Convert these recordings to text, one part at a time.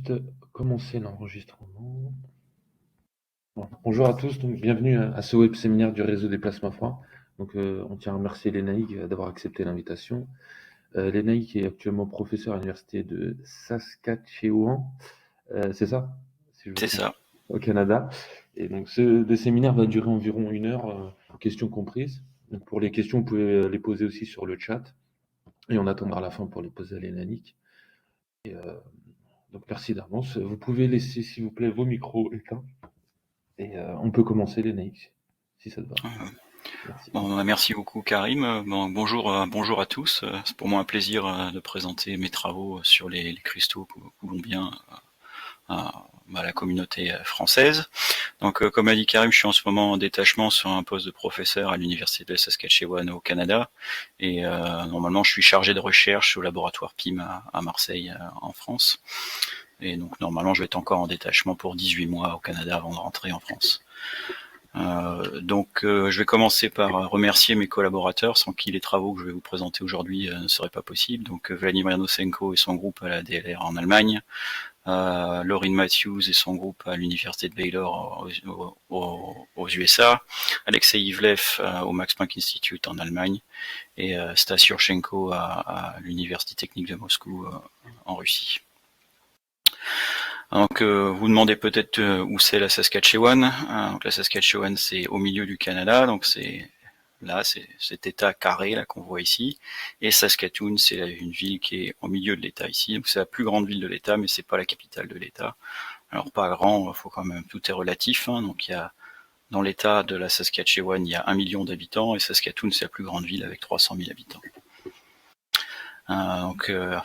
juste commencer l'enregistrement. Bon, bonjour à tous, donc bienvenue à ce web séminaire du réseau des plasmas froids. Donc, on tient à remercier Lénaïque d'avoir accepté l'invitation. Lénaïque est actuellement professeur à l'université de Saskatchewan, c'est ça? Si je me C'est trompe, ça. au Canada. Et donc, ce séminaire va durer environ 1 heure, questions comprises. Donc, pour les questions, vous pouvez les poser aussi sur le chat. Et on attendra la fin pour les poser à Lénaïque. Donc, merci d'avance. Vous pouvez laisser, s'il vous plaît, vos micros éteints. Et on peut commencer, Lénaïque, si ça te va. Merci. Merci beaucoup Karim. Bonjour à tous. C'est pour moi un plaisir de présenter mes travaux sur les cristaux colombiens à la communauté française. Donc comme a dit Karim, je suis en ce moment en détachement sur un poste de professeur à l'université de Saskatchewan au Canada. Et normalement je suis chargé de recherche au laboratoire PIM à Marseille en France. Et donc normalement je vais être encore en détachement pour 18 mois au Canada avant de rentrer en France. Je vais commencer par remercier mes collaborateurs sans qui les travaux que je vais vous présenter aujourd'hui ne seraient pas possibles. Donc Vladimir Nosenko et son groupe à la DLR en Allemagne, Lauryn Matthews et son groupe à l'université de Baylor aux USA, Alexei Ivlev au Max Planck Institute en Allemagne et Stas Yurchenko à l'université technique de Moscou en Russie. Donc vous demandez peut-être où c'est la Saskatchewan. Donc la Saskatchewan c'est au milieu du Canada, donc c'est cet état carré là qu'on voit ici. Et Saskatoon c'est une ville qui est au milieu de l'état ici, donc c'est la plus grande ville de l'état, mais c'est pas la capitale de l'état. Alors pas grand, faut quand même, tout est relatif. Donc il y a dans l'état de la Saskatchewan il y a 1 million d'habitants et Saskatoon c'est la plus grande ville avec 300 000 habitants.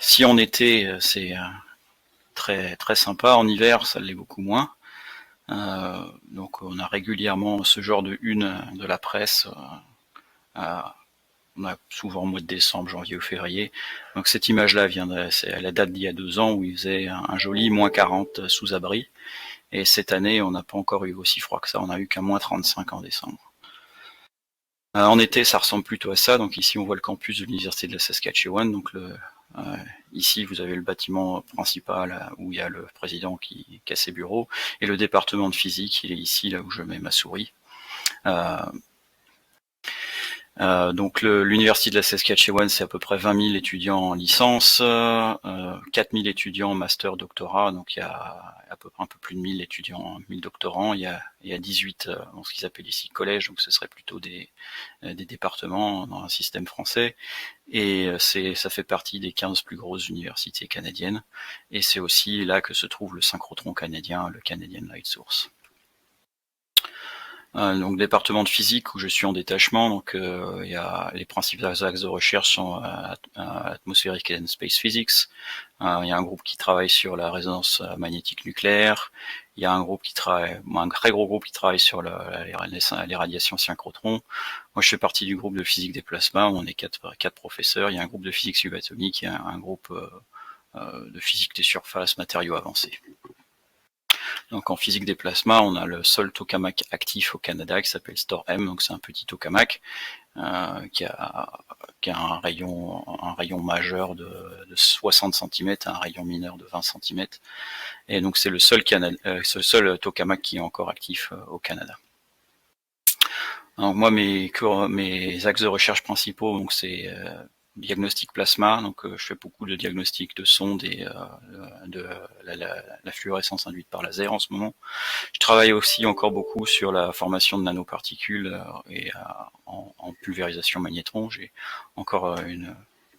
Si en été c'est très très sympa, en hiver ça l'est beaucoup moins. Donc on a régulièrement ce genre de une de la presse. On a souvent au mois de décembre, janvier ou février. Donc cette image-là c'est la date d'il y a 2 ans où il faisait un joli moins 40 sous abri. Et cette année, on n'a pas encore eu aussi froid que ça. On a eu qu'un moins 35 en décembre. En été, ça ressemble plutôt à ça. Donc ici, on voit le campus de l'université de la Saskatchewan. Donc ici, vous avez le bâtiment principal où il y a le président qui a ses bureaux. Et le département de physique, il est ici, là où je mets ma souris. Donc l'université de la Saskatchewan, c'est à peu près 20 000 étudiants en licence, 4 000 étudiants en master doctorat, donc il y a à peu près un peu plus de 1000 étudiants, 1000 doctorants, il y a 18 dans ce qu'ils appellent ici collèges, donc ce serait plutôt des départements dans un système français, et ça fait partie des 15 plus grosses universités canadiennes, et c'est aussi là que se trouve le synchrotron canadien, le Canadian Light Source. Donc département de physique où je suis en détachement, donc il y a les principaux axes de recherche sont atmosphérique and space physics. Il y a un groupe qui travaille sur la résonance magnétique nucléaire. Il y a un très gros groupe qui travaille sur les radiations synchrotron. Moi, je fais partie du groupe de physique des plasmas. On est quatre professeurs. Il y a un groupe de physique subatomique. Il y a un groupe de physique des surfaces, matériaux avancés. Donc en physique des plasmas, on a le seul tokamak actif au Canada qui s'appelle STOR-M, donc c'est un petit tokamak qui a un rayon majeur de 60 cm et un rayon mineur de 20 cm. Et donc c'est le seul tokamak qui est encore actif au Canada. Donc moi mes axes de recherche principaux, donc c'est diagnostic plasma, donc je fais beaucoup de diagnostic de sondes et de la fluorescence induite par laser en ce moment. Je travaille aussi encore beaucoup sur la formation de nanoparticules et en pulvérisation magnétron.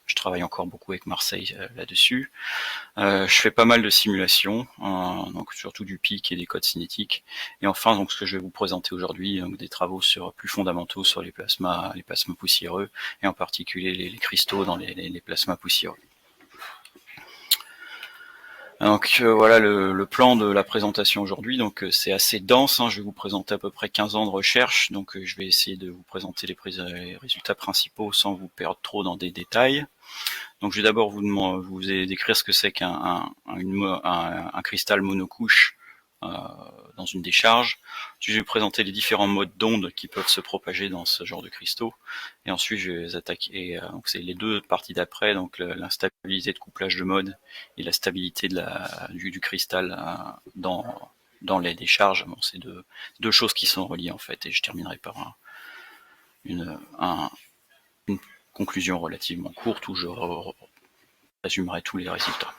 Je travaille encore beaucoup avec Marseille là-dessus. Je fais pas mal de simulations, donc surtout du PIC et des codes cinétiques. Et enfin, donc ce que je vais vous présenter aujourd'hui, donc des travaux plus fondamentaux sur les plasmas poussiéreux, et en particulier les cristaux dans les plasmas poussiéreux. Donc voilà le plan de la présentation aujourd'hui. Donc c'est assez dense, je vais vous présenter à peu près 15 ans de recherche, donc je vais essayer de vous présenter les résultats principaux sans vous perdre trop dans des détails. Donc je vais d'abord vous décrire ce que c'est qu'un cristal monocouche dans une décharge. Je vais vous présenter les différents modes d'ondes qui peuvent se propager dans ce genre de cristaux. Et ensuite, je vais attaquer, donc c'est les deux parties d'après, donc l'instabilité de couplage de mode et la stabilité du cristal dans les décharges. Bon, c'est deux choses qui sont reliées en fait, et je terminerai par une conclusion relativement courte où je résumerai tous les résultats.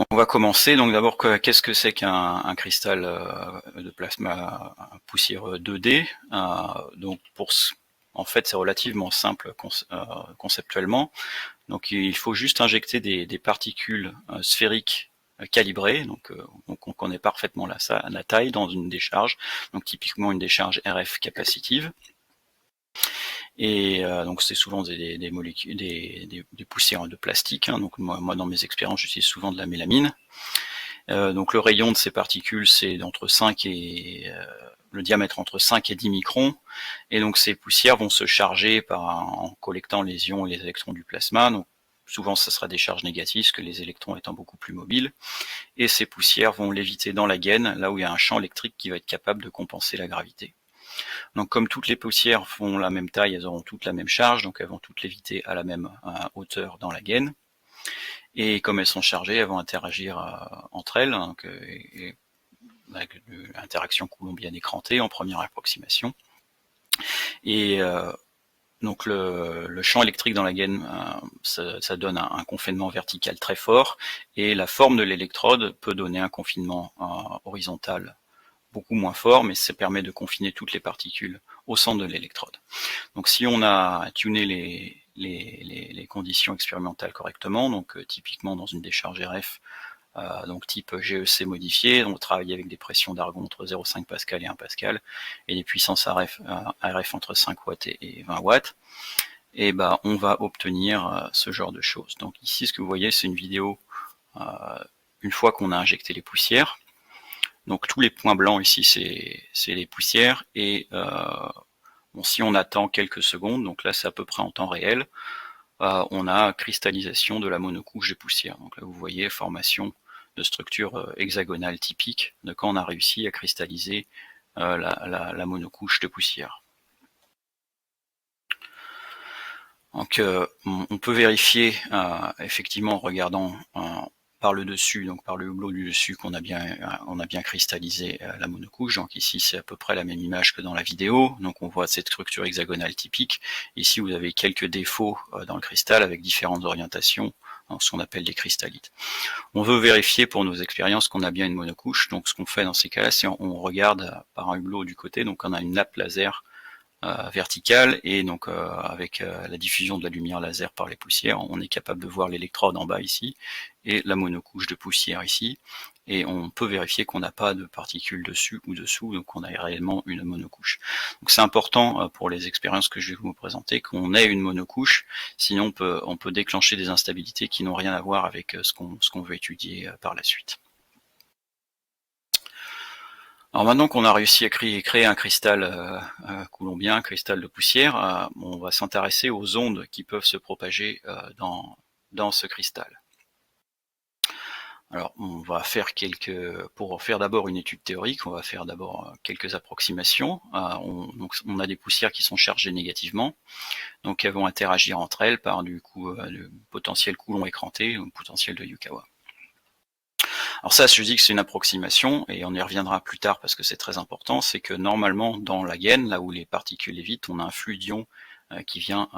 On va commencer. Donc d'abord, qu'est-ce que c'est qu'un cristal de plasma poussière 2D? Donc en fait, c'est relativement simple conceptuellement. Donc il faut juste injecter des particules sphériques calibrées, donc on connaît parfaitement la taille dans une décharge, donc typiquement une décharge RF capacitive. Et donc c'est souvent des molécules, des poussières de plastique. Hein. Donc moi dans mes expériences j'utilise souvent de la mélamine. Donc le rayon de ces particules c'est entre 5 et le diamètre entre 5 et 10 microns. Et donc ces poussières vont se charger en collectant les ions et les électrons du plasma. Donc souvent ça sera des charges négatives, parce que les électrons étant beaucoup plus mobiles. Et ces poussières vont léviter dans la gaine, là où il y a un champ électrique qui va être capable de compenser la gravité. Donc comme toutes les poussières font la même taille, elles auront toutes la même charge, donc elles vont toutes léviter à la même hauteur dans la gaine. Et comme elles sont chargées, elles vont interagir entre elles, donc, avec l'interaction coulombienne écrantée en première approximation. Et donc le champ électrique dans la gaine, ça donne un confinement vertical très fort, et la forme de l'électrode peut donner un confinement horizontal beaucoup moins fort, mais ça permet de confiner toutes les particules au centre de l'électrode. Donc si on a tuné les conditions expérimentales correctement, donc typiquement dans une décharge RF, donc type GEC modifié, on travaille avec des pressions d'argon entre 0,5 pascal et 1 pascal, et des puissances RF entre 5 watts et 20 watts, et ben on va obtenir ce genre de choses. Donc ici ce que vous voyez c'est une vidéo une fois qu'on a injecté les poussières. Donc tous les points blancs ici, c'est les poussières, et bon, si on attend quelques secondes, donc là c'est à peu près en temps réel, on a cristallisation de la monocouche de poussière. Donc là vous voyez formation de structure hexagonale typique de quand on a réussi à cristalliser la monocouche de poussière. Donc on peut vérifier effectivement en regardant par le dessus, donc par le hublot du dessus, qu'on a bien cristallisé la monocouche. Donc ici c'est à peu près la même image que dans la vidéo. Donc on voit cette structure hexagonale typique. Ici vous avez quelques défauts dans le cristal avec différentes orientations, ce qu'on appelle des cristallites. On veut vérifier pour nos expériences qu'on a bien une monocouche. Donc ce qu'on fait dans ces cas-là, c'est on regarde par un hublot du côté. Donc on a une nappe laser verticale, et donc avec la diffusion de la lumière laser par les poussières, on est capable de voir l'électrode en bas ici et la monocouche de poussière ici, et on peut vérifier qu'on n'a pas de particules dessus ou dessous, donc on a réellement une monocouche. Donc c'est important pour les expériences que je vais vous présenter qu'on ait une monocouche, sinon on peut déclencher des instabilités qui n'ont rien à voir avec ce qu'on veut étudier par la suite. Alors maintenant qu'on a réussi à créer un cristal coulombien, un cristal de poussière, on va s'intéresser aux ondes qui peuvent se propager dans ce cristal. Alors on va faire pour faire d'abord une étude théorique, on va faire d'abord quelques approximations. On a des poussières qui sont chargées négativement, donc elles vont interagir entre elles par du potentiel Coulomb écranté ou potentiel de Yukawa. Alors ça, je dis que c'est une approximation, et on y reviendra plus tard parce que c'est très important, c'est que normalement dans la gaine, là où les particules évitent, on a un flux d'ions qui vient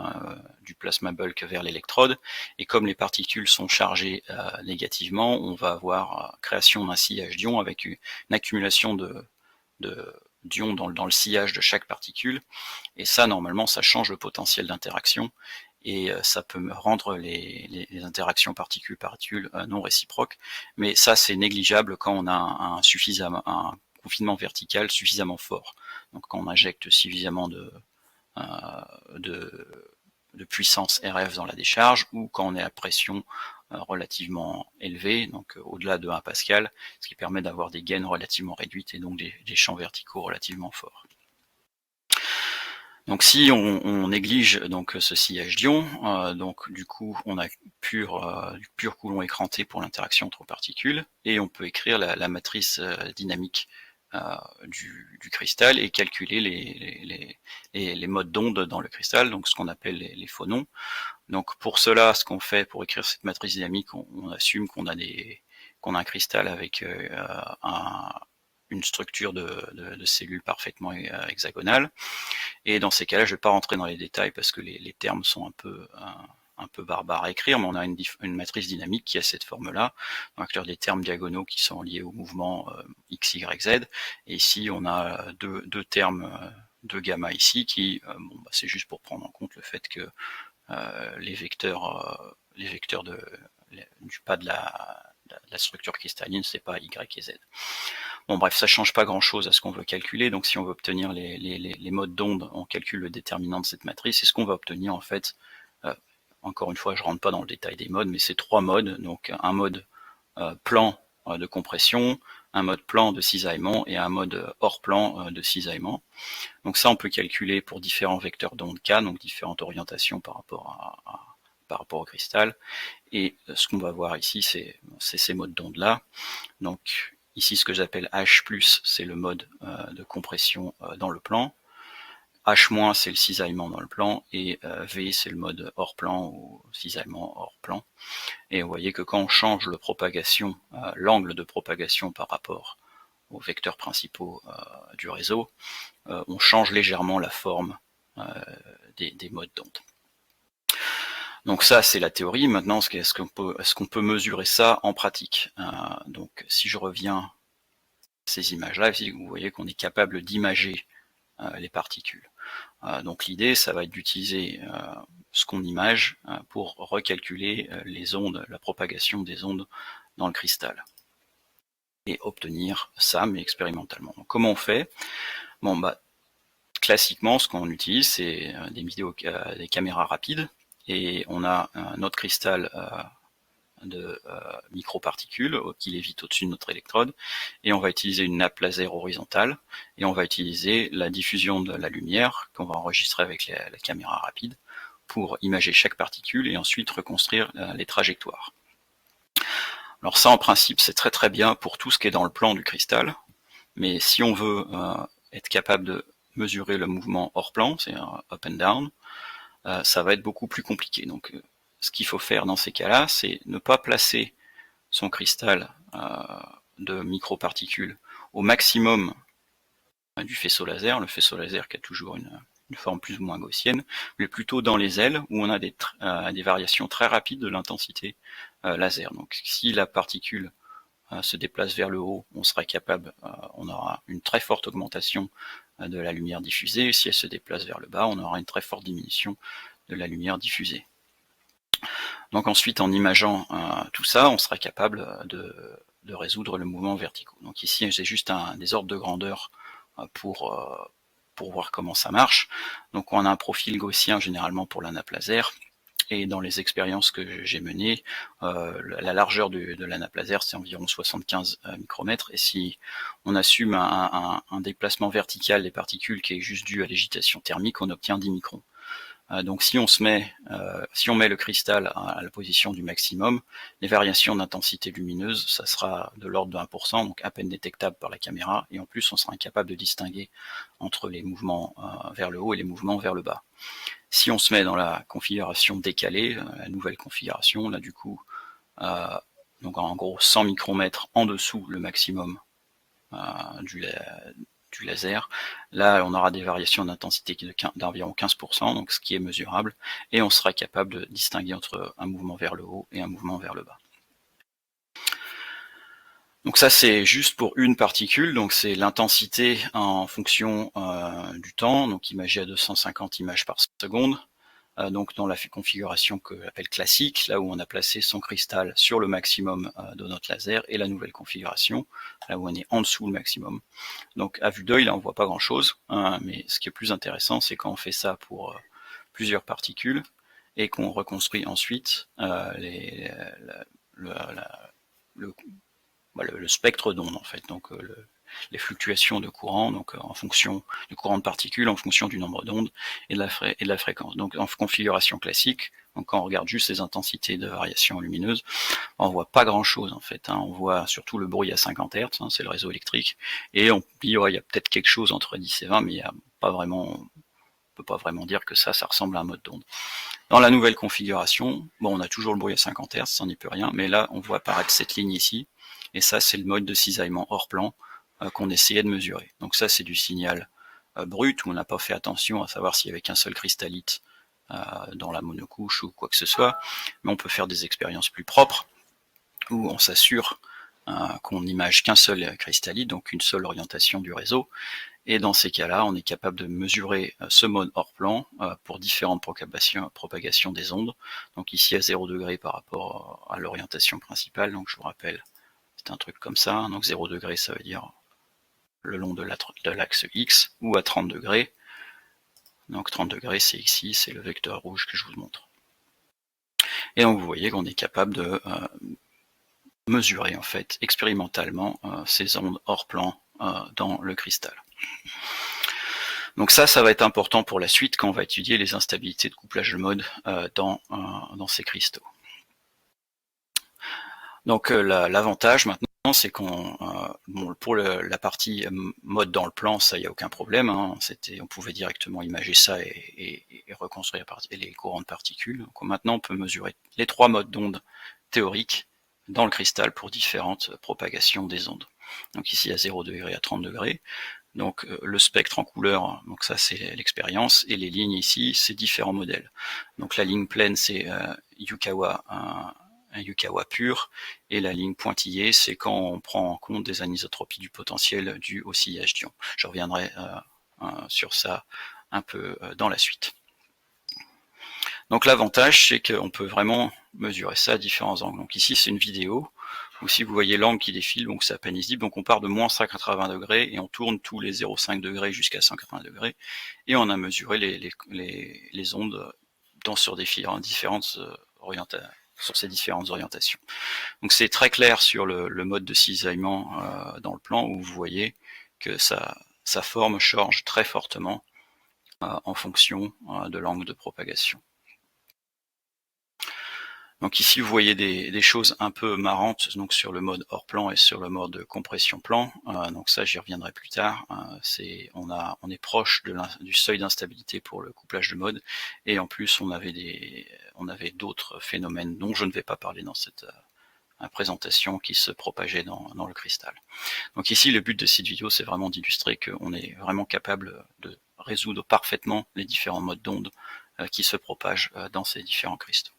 du plasma bulk vers l'électrode, et comme les particules sont chargées négativement, on va avoir création d'un sillage d'ions avec une accumulation d'ions dans le sillage de chaque particule, et ça normalement ça change le potentiel d'interaction, et ça peut rendre les interactions particule-particule non réciproques, mais ça c'est négligeable quand on a un confinement vertical suffisamment fort, donc quand on injecte suffisamment de puissance RF dans la décharge, ou quand on est à pression relativement élevée, donc au-delà de 1 pascal, ce qui permet d'avoir des gaines relativement réduites et donc des champs verticaux relativement forts. Donc si on néglige donc ce sillage d'ion, donc du coup on a du pur coulomb écranté pour l'interaction entre particules, et on peut écrire la matrice dynamique du cristal et calculer les modes d'onde dans le cristal, donc ce qu'on appelle les phonons. Donc pour cela, ce qu'on fait pour écrire cette matrice dynamique, on assume qu'on a un cristal avec une structure de cellules parfaitement hexagonale. Et dans ces cas-là, je ne vais pas rentrer dans les détails parce que les termes sont un peu barbares à écrire, mais on a une matrice dynamique qui a cette forme-là, donc des termes diagonaux qui sont liés au mouvement x, y, z. Et ici, on a deux termes de gamma ici qui, c'est juste pour prendre en compte le fait que les vecteurs du pas de la structure cristalline, c'est pas y et z. Bon bref, ça change pas grand chose à ce qu'on veut calculer, donc si on veut obtenir les modes d'onde, on calcule le déterminant de cette matrice, et ce qu'on va obtenir en fait, encore une fois je rentre pas dans le détail des modes, mais c'est 3 modes, donc un mode plan de compression, un mode plan de cisaillement et un mode hors plan de cisaillement. Donc ça on peut calculer pour différents vecteurs d'onde K, donc différentes orientations par rapport au cristal, et ce qu'on va voir ici c'est ces modes d'onde là. Donc ici, ce que j'appelle H+, c'est le mode de compression dans le plan. H-, c'est le cisaillement dans le plan. Et V, c'est le mode hors plan ou cisaillement hors plan. Et vous voyez que quand on change l'angle de propagation par rapport aux vecteurs principaux du réseau, on change légèrement la forme des modes d'onde. Donc ça, c'est la théorie. Maintenant, est-ce qu'on peut mesurer ça en pratique? Donc si je reviens ces images-là, vous voyez qu'on est capable d'imager les particules. Donc l'idée, ça va être d'utiliser ce qu'on image pour recalculer les ondes, la propagation des ondes dans le cristal. Et obtenir ça, mais expérimentalement. Donc, comment on fait? Bon, classiquement, ce qu'on utilise, c'est des caméras rapides, et on a notre cristal de microparticules qui lévitent au-dessus de notre électrode, et on va utiliser une nappe laser horizontale, et on va utiliser la diffusion de la lumière qu'on va enregistrer avec la caméra rapide pour imager chaque particule et ensuite reconstruire les trajectoires. Alors ça, en principe, c'est très très bien pour tout ce qui est dans le plan du cristal, mais si on veut être capable de mesurer le mouvement hors plan, c'est un up and down, ça va être beaucoup plus compliqué. Donc ce qu'il faut faire dans ces cas-là, c'est ne pas placer son cristal de microparticules au maximum du faisceau laser, le faisceau laser qui a toujours une forme plus ou moins gaussienne, mais plutôt dans les ailes où on a des variations très rapides de l'intensité laser. Donc si la particule se déplace vers le haut, on aura une très forte augmentation de la lumière diffusée, et si elle se déplace vers le bas, on aura une très forte diminution de la lumière diffusée. Donc ensuite, en imageant tout ça, on sera capable de résoudre le mouvement verticaux. Donc ici, j'ai juste des ordres de grandeur pour voir comment ça marche. Donc on a un profil gaussien généralement pour la nappe laser, et dans les expériences que j'ai menées, la largeur de la nappe laser, c'est environ 75 micromètres, et si on assume un déplacement vertical des particules qui est juste dû à l'agitation thermique, on obtient 10 microns. Donc si on met le cristal à la position du maximum, les variations d'intensité lumineuse, ça sera de l'ordre de 1%, donc à peine détectable par la caméra, et en plus on sera incapable de distinguer entre les mouvements vers le haut et les mouvements vers le bas. Si on se met dans la configuration décalée, la nouvelle configuration, là du coup, donc en gros 100 micromètres en dessous le maximum du laser, là on aura des variations d'intensité d'environ 15%, donc ce qui est mesurable, et on sera capable de distinguer entre un mouvement vers le haut et un mouvement vers le bas. Donc ça c'est juste pour une particule, donc c'est l'intensité en fonction du temps, donc imagée à 250 images par seconde. Donc dans la configuration que j'appelle classique, là où on a placé son cristal sur le maximum de notre laser, et la nouvelle configuration, là où on est en dessous le maximum. Donc à vue d'œil, là on voit pas grand chose, hein, mais ce qui est plus intéressant, c'est quand on fait ça pour plusieurs particules, et qu'on reconstruit ensuite le spectre d'onde en fait, donc les fluctuations de courant, donc en fonction du courant de particules, en fonction du nombre d'ondes et de la fréquence. Donc en configuration classique, donc quand on regarde juste les intensités de variation lumineuse, on voit pas grand chose en fait, hein. On voit surtout le bruit à 50 Hz, hein, c'est le réseau électrique, et on dit il y a peut-être quelque chose entre 10 et 20, mais il y a pas vraiment, on peut pas vraiment dire que ça ressemble à un mode d'onde. Dans la nouvelle configuration, bon, on a toujours le bruit à 50 Hz, ça n'y peut rien, mais là on voit apparaître cette ligne ici, et ça c'est le mode de cisaillement hors plan qu'on essayait de mesurer. Donc ça c'est du signal brut, où on n'a pas fait attention à savoir s'il y avait qu'un seul cristallite dans la monocouche ou quoi que ce soit, mais on peut faire des expériences plus propres, où on s'assure qu'on n'image qu'un seul cristallite, donc une seule orientation du réseau, et dans ces cas-là, on est capable de mesurer ce mode hors plan pour différentes propagations des ondes. Donc ici à 0 degré par rapport à l'orientation principale, donc je vous rappelle, c'est un truc comme ça, donc 0 degré ça veut dire le long de l'axe X, ou à 30 degrés, donc 30 degrés c'est ici, c'est le vecteur rouge que je vous montre. Et donc vous voyez qu'on est capable de mesurer en fait expérimentalement ces ondes hors plan dans le cristal. Donc ça va être important pour la suite quand on va étudier les instabilités de couplage de mode dans ces cristaux. Donc l'avantage maintenant, c'est qu'on, bon, pour la partie mode dans le plan, ça y a aucun problème, hein, on pouvait directement imager ça et reconstruire les courants de particules. Donc maintenant on peut mesurer les 3 modes d'ondes théoriques dans le cristal pour différentes propagations des ondes. Donc ici à 0 degré, à 30 degrés. Donc le spectre en couleur, donc ça c'est l'expérience, et les lignes ici c'est différents modèles. Donc la ligne pleine c'est Yukawa, un Yukawa pur, et la ligne pointillée c'est quand on prend en compte des anisotropies du potentiel dû au sillage d'ion. Je reviendrai sur ça un peu dans la suite. Donc l'avantage c'est qu'on peut vraiment mesurer ça à différents angles. Donc ici c'est une vidéo, ou si vous voyez l'angle qui défile, donc c'est à peine lisible, donc on part de moins 180 degrés et on tourne tous les 0,5 degrés jusqu'à 180 degrés, et on a mesuré les ondes sur ces différentes orientations. Donc c'est très clair sur le mode de cisaillement dans le plan, où vous voyez que sa forme change très fortement en fonction de l'angle de propagation. Donc ici vous voyez des choses un peu marrantes, donc sur le mode hors plan et sur le mode compression plan. Donc ça j'y reviendrai plus tard. On est proche du seuil d'instabilité pour le couplage de mode, et en plus on avait d'autres phénomènes dont je ne vais pas parler dans cette présentation qui se propageaient dans le cristal. Donc ici le but de cette vidéo c'est vraiment d'illustrer qu'on est vraiment capable de résoudre parfaitement les différents modes d'onde qui se propagent dans ces différents cristaux.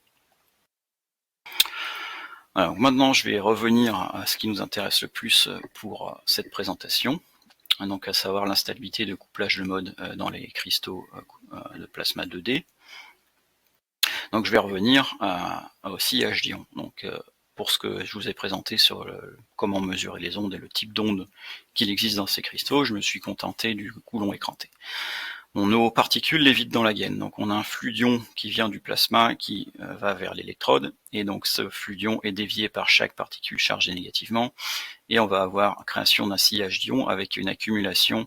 Alors maintenant je vais revenir à ce qui nous intéresse le plus pour cette présentation, donc à savoir l'instabilité de couplage de mode dans les cristaux de plasma 2D. Donc je vais revenir au sillage d'ion. Donc pour ce que je vous ai présenté sur comment mesurer les ondes et le type d'ondes qu'il existe dans ces cristaux, je me suis contenté du Coulomb écranté. Nos particules lévitent dans la gaine, donc on a un flux d'ion qui vient du plasma qui va vers l'électrode, et donc ce flux d'ion est dévié par chaque particule chargée négativement, et on va avoir création d'un sillage d'ion avec une accumulation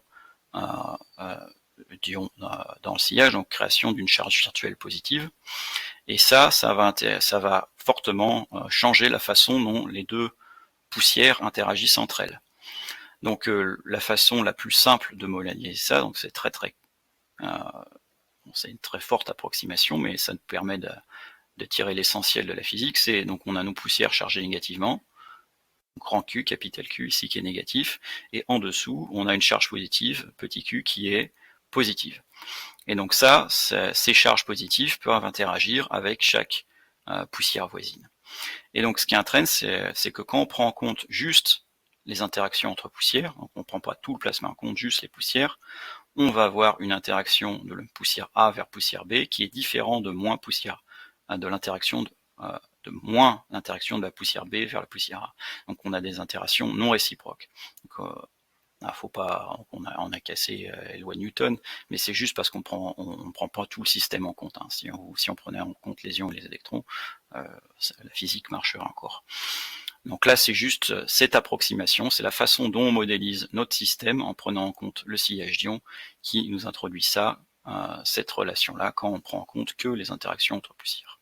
d'ion dans le sillage, donc création d'une charge virtuelle positive, et ça va fortement changer la façon dont les deux poussières interagissent entre elles. Donc la façon la plus simple de modéliser ça, donc c'est c'est une très forte approximation, mais ça nous permet de tirer l'essentiel de la physique. C'est donc on a nos poussières chargées négativement, grand Q, capital Q ici qui est négatif, et en dessous on a une charge positive, petit q, qui est positive. Et donc ces charges positives peuvent interagir avec chaque poussière voisine. Et donc ce qui entraîne, c'est que quand on prend en compte juste les interactions entre poussières, donc on ne prend pas tout le plasma en compte, juste les poussières, on va avoir une interaction de la poussière A vers poussière B qui est différent de moins poussière, de l'interaction de moins l'interaction de la poussière B vers la poussière A. Donc on a des interactions non réciproques. Donc, faut pas, on a cassé loi de Newton, mais c'est juste parce qu'on prend pas tout le système en compte. Hein. Si on prenait en compte les ions et les électrons, la physique marcherait encore. Donc là, c'est juste cette approximation, c'est la façon dont on modélise notre système en prenant en compte le sillage d'ion qui nous introduit ça, cette relation-là, quand on prend en compte que les interactions entre poussières.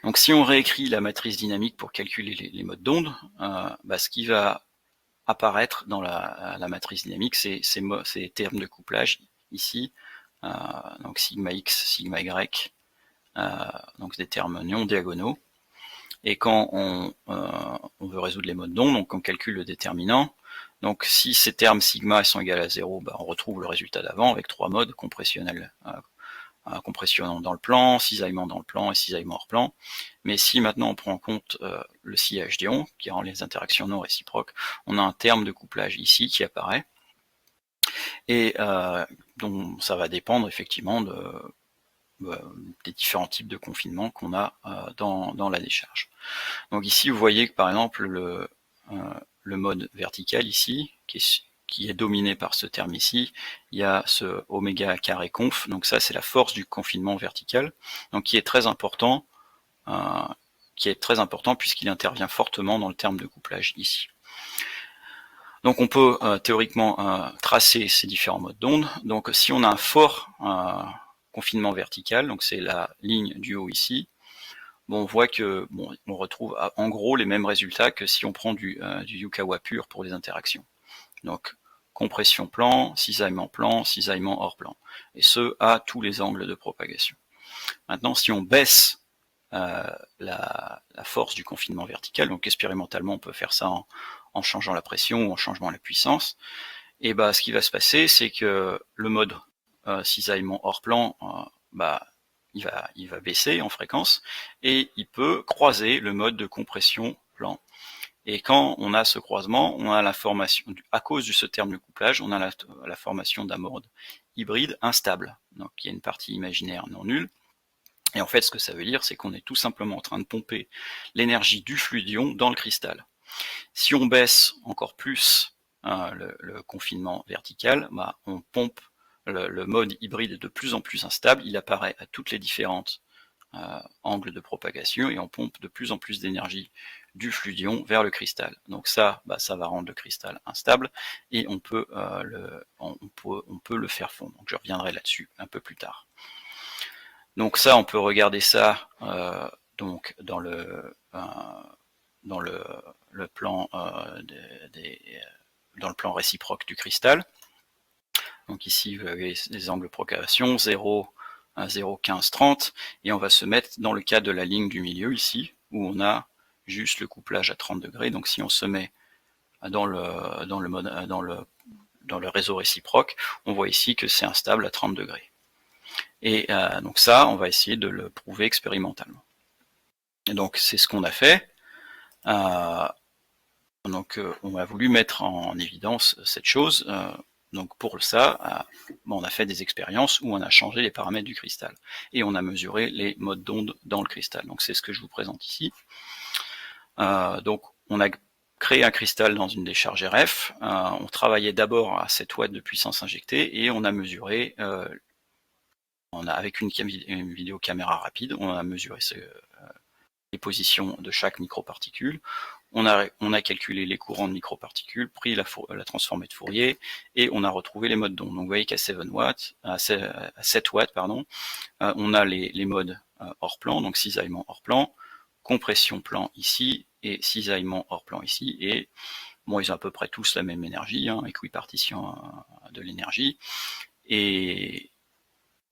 Donc si on réécrit la matrice dynamique pour calculer les modes d'onde, ce qui va apparaître dans la matrice dynamique, c'est ces termes de couplage ici, donc sigma x, sigma y, donc des termes non diagonaux. Et quand on veut résoudre les modes d'onde, donc on calcule le déterminant. Donc si ces termes sigma sont égaux à 0, on retrouve le résultat d'avant avec 3 modes compressionnels, compression dans le plan, cisaillement dans le plan et cisaillement hors plan. Mais si maintenant on prend en compte le sillage d'ion, qui rend les interactions non réciproques, on a un terme de couplage ici qui apparaît, et donc ça va dépendre effectivement des différents types de confinement qu'on a dans la décharge. Donc ici, vous voyez que par exemple le mode vertical ici, qui est dominé par ce terme ici, il y a ce oméga carré conf, donc ça c'est la force du confinement vertical, donc qui est très important puisqu'il intervient fortement dans le terme de couplage ici. Donc on peut théoriquement tracer ces différents modes d'onde. Donc si on a un fort confinement vertical, donc c'est la ligne du haut ici, on voit que on retrouve en gros les mêmes résultats que si on prend du Yukawa pur pour les interactions. Donc compression plan, cisaillement hors plan, et ce à tous les angles de propagation. Maintenant, si on baisse la force du confinement vertical, donc expérimentalement on peut faire ça en changeant la pression ou en changeant la puissance, et ce qui va se passer, c'est que le mode cisaillement hors plan, il va baisser en fréquence et il peut croiser le mode de compression plan. Et quand on a ce croisement, on a la formation, à cause de ce terme de couplage, on a la formation d'un mode hybride instable. Donc il y a une partie imaginaire non nulle. Et en fait, ce que ça veut dire, c'est qu'on est tout simplement en train de pomper l'énergie du flux d'ion dans le cristal. Si on baisse encore plus le confinement vertical, on pompe le mode hybride de plus en plus instable, il apparaît à toutes les différentes angles de propagation et on pompe de plus en plus d'énergie du flux d'ion vers le cristal. Donc ça, ça va rendre le cristal instable et on peut le faire fondre. Donc je reviendrai là-dessus un peu plus tard. Donc ça, on peut regarder ça donc dans le plan dans le plan réciproque du cristal. Donc ici, vous avez les angles de propagation 0, 0, 15, 30, et on va se mettre dans le cas de la ligne du milieu ici, où on a juste le couplage à 30 degrés. Donc si on se met dans le réseau réciproque, on voit ici que c'est instable à 30 degrés. Et donc ça, on va essayer de le prouver expérimentalement. Et donc c'est ce qu'on a fait. Donc on a voulu mettre en évidence cette chose. Donc pour ça, on a fait des expériences où on a changé les paramètres du cristal et on a mesuré les modes d'onde dans le cristal. Donc c'est ce que je vous présente ici. Donc on a créé un cristal dans une décharge RF. On travaillait d'abord à 7 watts de puissance injectée et on a mesuré, avec une vidéo caméra rapide, on a mesuré les positions de chaque microparticule. On a calculé les courants de microparticules, pris la transformée de Fourier, et on a retrouvé les modes d'onde. Donc vous voyez qu'à 7 watts, on a les modes hors plan, donc cisaillement hors plan, compression plan ici, et cisaillement hors plan ici, et ils ont à peu près tous la même énergie, équipartition de l'énergie, et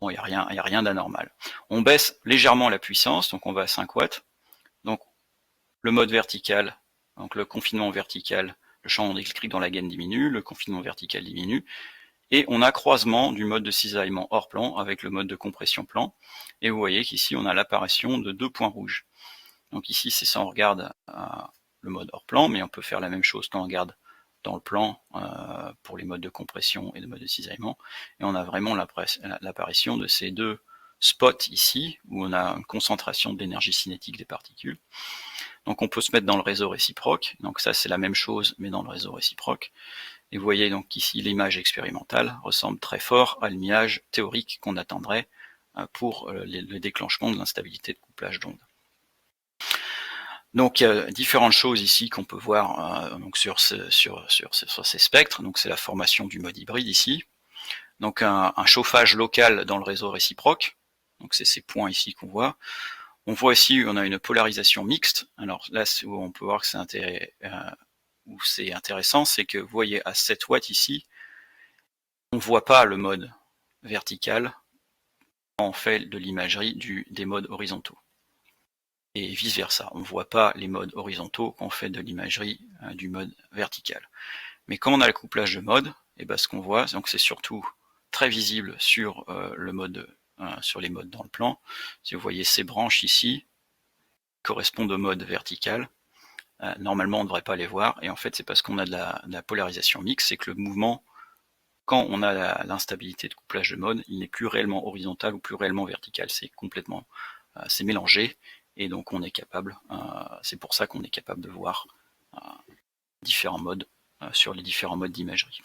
il n'y a rien d'anormal. On baisse légèrement la puissance, donc on va à 5 watts, donc le mode vertical, donc le confinement vertical, le champ électrique dans la gaine diminue, le confinement vertical diminue, et on a croisement du mode de cisaillement hors plan avec le mode de compression plan, et vous voyez qu'ici on a l'apparition de 2 points rouges. Donc ici c'est ça, on regarde le mode hors plan, mais on peut faire la même chose quand on regarde dans le plan pour les modes de compression et de mode de cisaillement, et on a vraiment l'apparition de ces 2 spots ici, où on a une concentration d'énergie cinétique des particules. Donc on peut se mettre dans le réseau réciproque, donc ça c'est la même chose mais dans le réseau réciproque, et vous voyez donc ici l'image expérimentale ressemble très fort à l'image théorique qu'on attendrait pour le déclenchement de l'instabilité de couplage d'onde. Donc il y a différentes choses ici qu'on peut voir donc sur ces spectres. Donc c'est la formation du mode hybride ici. Donc un chauffage local dans le réseau réciproque. Donc c'est ces points ici qu'on voit. On voit ici on a une polarisation mixte. Alors là où on peut voir que c'est intéressant, c'est que vous voyez à 7 watts ici, on ne voit pas le mode vertical quand on fait de l'imagerie des modes horizontaux. Et vice versa, on ne voit pas les modes horizontaux quand on fait de l'imagerie du mode vertical. Mais quand on a le couplage de modes, et ben ce qu'on voit, donc c'est surtout très visible sur sur les modes dans le plan. Si vous voyez ces branches ici, correspondent au mode vertical. Normalement, on ne devrait pas les voir, et en fait, c'est parce qu'on a de la polarisation mixte, c'est que le mouvement, quand on a l'instabilité de couplage de mode, il n'est plus réellement horizontal ou plus réellement vertical, c'est complètement, c'est mélangé, et donc on est capable, c'est pour ça qu'on est capable de voir différents modes sur les différents modes d'imagerie.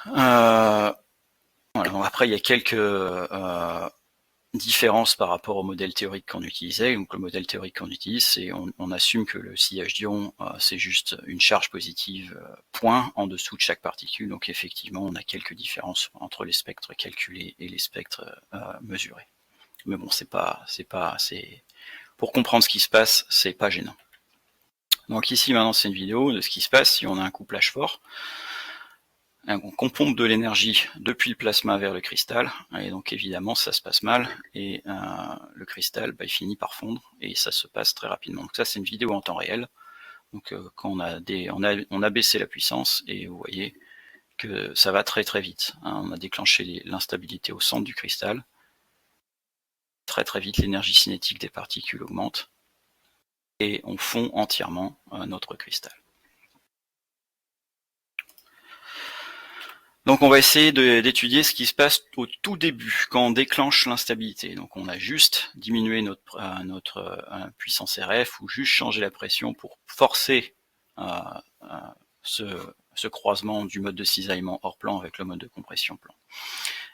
Voilà, donc après, il y a quelques différence par rapport au modèle théorique qu'on utilisait. Donc le modèle théorique qu'on utilise, c'est on assume que le sillage d'ion, c'est juste une charge positive point en dessous de chaque particule. Donc effectivement, on a quelques différences entre les spectres calculés et les spectres mesurés. Mais bon, c'est pour comprendre ce qui se passe, c'est pas gênant. Donc ici maintenant, c'est une vidéo de ce qui se passe si on a un couplage fort. On pompe de l'énergie depuis le plasma vers le cristal, et donc évidemment ça se passe mal, et le cristal il finit par fondre, et ça se passe très rapidement. Donc ça c'est une vidéo en temps réel, donc quand on a baissé la puissance, et vous voyez que ça va très très vite. On a déclenché l'instabilité au centre du cristal, très très vite l'énergie cinétique des particules augmente, et on fond entièrement notre cristal. Donc on va essayer d'étudier ce qui se passe au tout début, quand on déclenche l'instabilité. Donc on a juste diminué notre puissance RF, ou juste changé la pression pour forcer ce croisement du mode de cisaillement hors plan avec le mode de compression plan.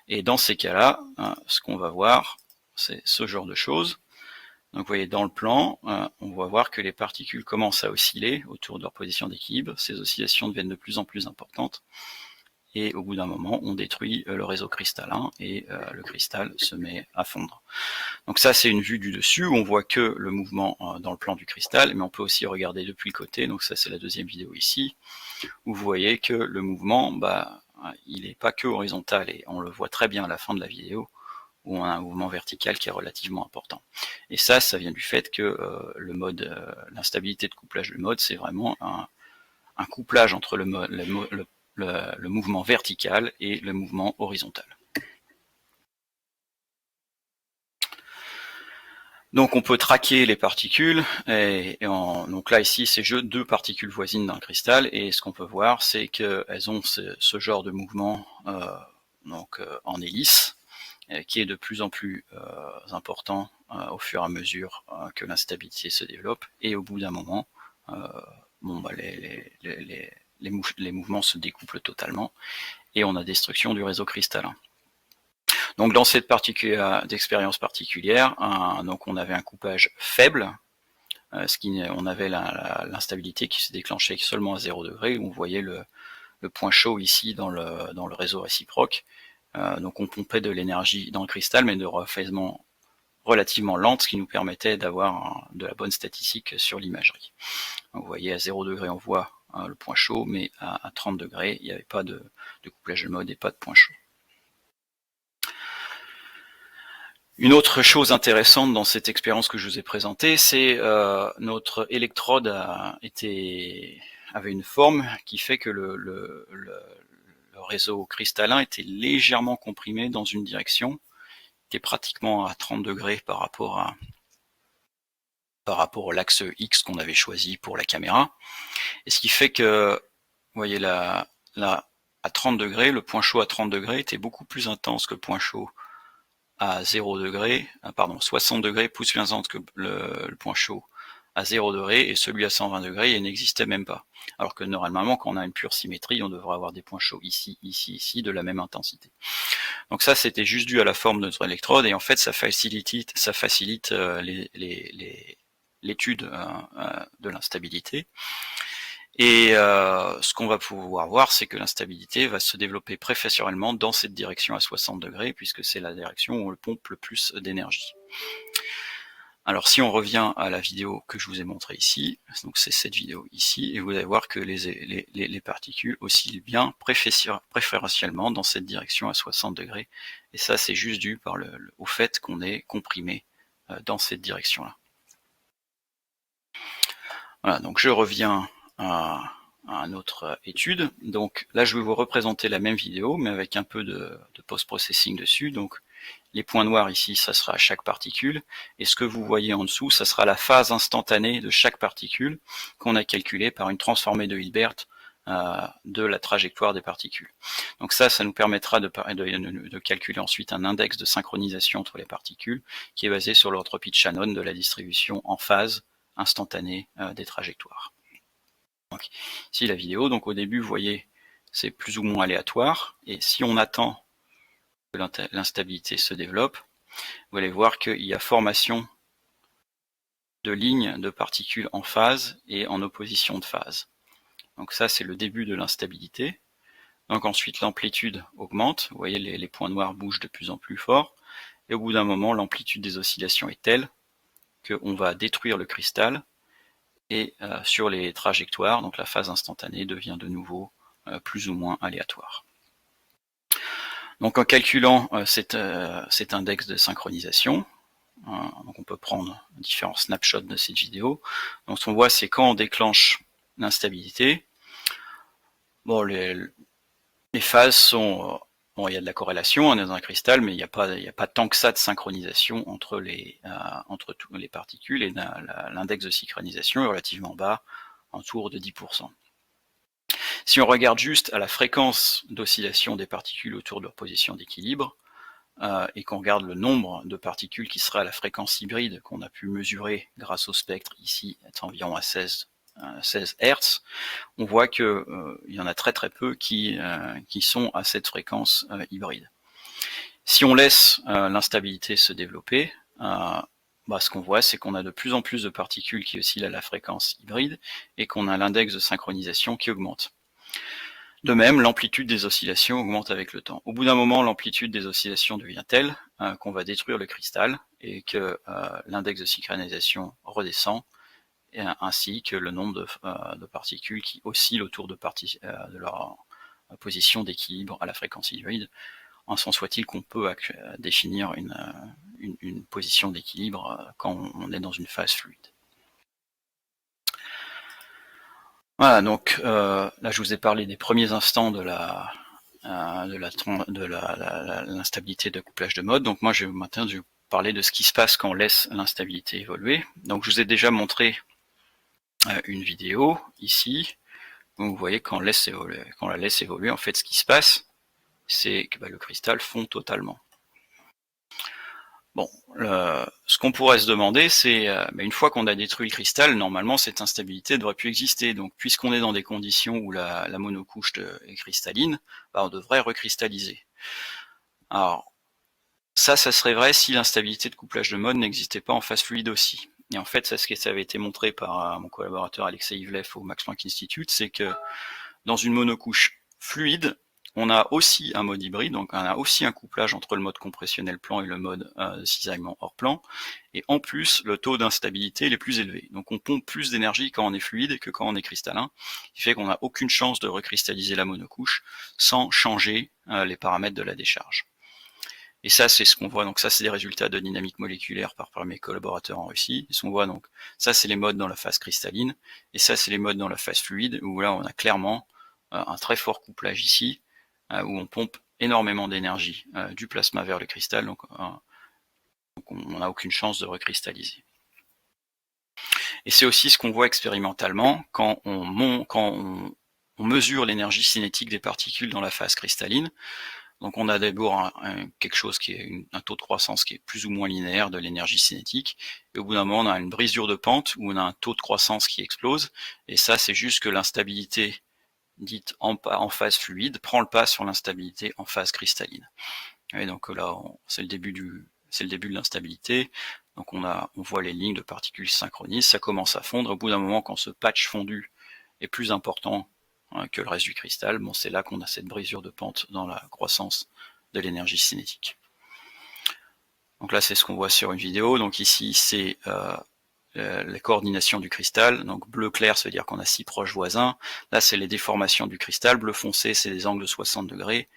Et dans ces cas-là, ce qu'on va voir, c'est ce genre de choses. Donc vous voyez, dans le plan, on va voir que les particules commencent à osciller autour de leur position d'équilibre. Ces oscillations deviennent de plus en plus importantes. Et au bout d'un moment, on détruit le réseau cristallin, et le cristal se met à fondre. Donc ça, c'est une vue du dessus, où on voit que le mouvement dans le plan du cristal, mais on peut aussi regarder depuis le côté. Donc ça, c'est la deuxième vidéo ici, où vous voyez que le mouvement, il n'est pas que horizontal, et on le voit très bien à la fin de la vidéo, où on a un mouvement vertical qui est relativement important. Et ça vient du fait que l'instabilité de couplage de mode, c'est vraiment un couplage entre le mouvement vertical et le mouvement horizontal. Donc on peut traquer les particules, donc là ici c'est deux particules voisines dans le cristal, et ce qu'on peut voir c'est qu'elles ont ce genre de mouvement en hélice, qui est de plus en plus important au fur et à mesure que l'instabilité se développe, et au bout d'un moment, les mouvements se découplent totalement, et on a destruction du réseau cristallin. Donc dans cette expérience particulière, donc on avait un coupage faible, on avait l'instabilité qui se déclenchait seulement à 0 degré, où on voyait le point chaud ici dans le réseau réciproque. Donc on pompait de l'énergie dans le cristal, mais de refaisement relativement lente, ce qui nous permettait d'avoir de la bonne statistique sur l'imagerie. Vous voyez, à 0 degré on voit le point chaud, mais à 30 degrés il n'y avait pas de couplage de mode et pas de point chaud. Une autre chose intéressante dans cette expérience que je vous ai présentée, c'est notre électrode avait une forme qui fait que le réseau cristallin était légèrement comprimé dans une direction, qui est pratiquement à 30 degrés par rapport au l'axe X qu'on avait choisi pour la caméra. Et ce qui fait que, vous voyez là, à 30 degrés, le point chaud à 30 degrés était beaucoup plus intense que le point chaud à 0 degré, 60 degrés plus intense que le point chaud à 0 degré et celui à 120 degrés il n'existait même pas. Alors que normalement, quand on a une pure symétrie, on devrait avoir des points chauds ici, ici, ici, de la même intensité. Donc ça, c'était juste dû à la forme de notre électrode, et en fait, ça facilite l'étude de l'instabilité. Et ce qu'on va pouvoir voir, c'est que l'instabilité va se développer préférentiellement dans cette direction à 60 degrés, puisque c'est la direction où on pompe le plus d'énergie. Alors si on revient à la vidéo que je vous ai montrée ici, donc c'est cette vidéo ici, et vous allez voir que les particules oscillent bien préférentiellement dans cette direction à 60 degrés, et ça c'est juste dû au fait qu'on est comprimé dans cette direction-là. Voilà, donc je reviens à notre étude. Donc là je vais vous représenter la même vidéo, mais avec un peu de post-processing dessus. Donc les points noirs ici, ça sera chaque particule, et ce que vous voyez en dessous, ça sera la phase instantanée de chaque particule qu'on a calculée par une transformée de Hilbert de la trajectoire des particules. Donc ça nous permettra de calculer ensuite un index de synchronisation entre les particules qui est basé sur l'entropie de Shannon de la distribution en phase instantanée des trajectoires. Donc, ici la vidéo, donc au début vous voyez c'est plus ou moins aléatoire, et si on attend que l'instabilité se développe, vous allez voir qu'il y a formation de lignes de particules en phase et en opposition de phase. Donc ça c'est le début de l'instabilité. Donc ensuite l'amplitude augmente, vous voyez les points noirs bougent de plus en plus fort, et au bout d'un moment l'amplitude des oscillations est telle qu'on va détruire le cristal, et sur les trajectoires, donc la phase instantanée devient de nouveau plus ou moins aléatoire. Donc en calculant cet index de synchronisation, donc on peut prendre différents snapshots de cette vidéo. Donc ce qu'on voit, c'est quand on déclenche l'instabilité, bon, les phases sont... Bon, il y a de la corrélation, on est dans un cristal, mais il n'y a pas tant que ça de synchronisation entre toutes les particules, et l'index de synchronisation est relativement bas, autour de 10%. Si on regarde juste à la fréquence d'oscillation des particules autour de leur position d'équilibre, et qu'on regarde le nombre de particules qui sera à la fréquence hybride qu'on a pu mesurer grâce au spectre ici, est environ à 16 Hz, on voit qu'il y en a très très peu qui sont à cette fréquence hybride. Si on laisse l'instabilité se développer, ce qu'on voit, c'est qu'on a de plus en plus de particules qui oscillent à la fréquence hybride, et qu'on a l'index de synchronisation qui augmente. De même, l'amplitude des oscillations augmente avec le temps. Au bout d'un moment, l'amplitude des oscillations devient telle qu'on va détruire le cristal, et que l'index de synchronisation redescend, et ainsi que le nombre de particules qui oscillent autour de leur position d'équilibre à la fréquence hybride. Ainsi soit-il qu'on peut définir une position d'équilibre quand on est dans une phase fluide. Voilà, donc là je vous ai parlé des premiers instants de l'instabilité de couplage de mode. Donc moi je vais maintenant vous parler de ce qui se passe quand on laisse l'instabilité évoluer. Donc je vous ai déjà montré une vidéo ici. Donc vous voyez quand on la laisse évoluer, en fait ce qui se passe, c'est que le cristal fond totalement. Bon, ce qu'on pourrait se demander, c'est une fois qu'on a détruit le cristal, normalement cette instabilité ne devrait plus exister. Donc puisqu'on est dans des conditions où la monocouche est cristalline, on devrait recristalliser. Alors ça serait vrai si l'instabilité de couplage de mode n'existait pas en phase fluide aussi. Et en fait, ça avait été montré par mon collaborateur Alexei Ivlev au Max Planck Institute, c'est que dans une monocouche fluide, on a aussi un mode hybride, donc on a aussi un couplage entre le mode compressionnel plan et le mode cisaillement hors plan, et en plus le taux d'instabilité est plus élevé. Donc on pompe plus d'énergie quand on est fluide que quand on est cristallin, ce qui fait qu'on n'a aucune chance de recristalliser la monocouche sans changer les paramètres de la décharge. Et ça c'est ce qu'on voit, donc ça c'est des résultats de dynamique moléculaire par mes collaborateurs en Russie. Et ce qu'on voit donc, ça c'est les modes dans la phase cristalline, et ça c'est les modes dans la phase fluide, où là on a clairement un très fort couplage ici, où on pompe énormément d'énergie du plasma vers le cristal, donc on n'a aucune chance de recristalliser. Et c'est aussi ce qu'on voit expérimentalement quand on mesure l'énergie cinétique des particules dans la phase cristalline. Donc on a d'abord quelque chose qui est un taux de croissance qui est plus ou moins linéaire de l'énergie cinétique, et au bout d'un moment on a une brisure de pente où on a un taux de croissance qui explose, et ça c'est juste que l'instabilité dite en phase fluide prend le pas sur l'instabilité en phase cristalline. Et donc là c'est le début de l'instabilité. Donc on voit les lignes de particules synchronisées, ça commence à fondre. Au bout d'un moment, quand ce patch fondu est plus important que le reste du cristal, bon, c'est là qu'on a cette brisure de pente dans la croissance de l'énergie cinétique. Donc là, c'est ce qu'on voit sur une vidéo. Donc ici, c'est la coordination du cristal. Donc bleu clair, ça veut dire qu'on a 6 proches voisins. Là, c'est les déformations du cristal. Bleu foncé, c'est des angles de 60 degrés.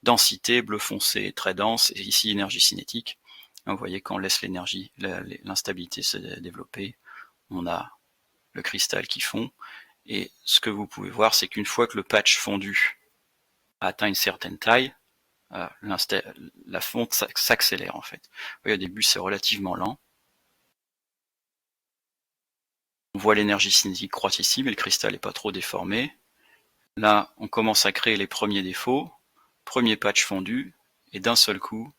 Densité, bleu foncé, très dense. Et ici, énergie cinétique. Vous voyez, quand on laisse l'instabilité se développer, on a le cristal qui fond. Et ce que vous pouvez voir, c'est qu'une fois que le patch fondu a atteint une certaine taille, la fonte s'accélère en fait. Vous voyez, au début, c'est relativement lent. On voit l'énergie cinétique croître ici, mais le cristal n'est pas trop déformé. Là, on commence à créer les premiers défauts, premier patch fondu, et d'un seul coup,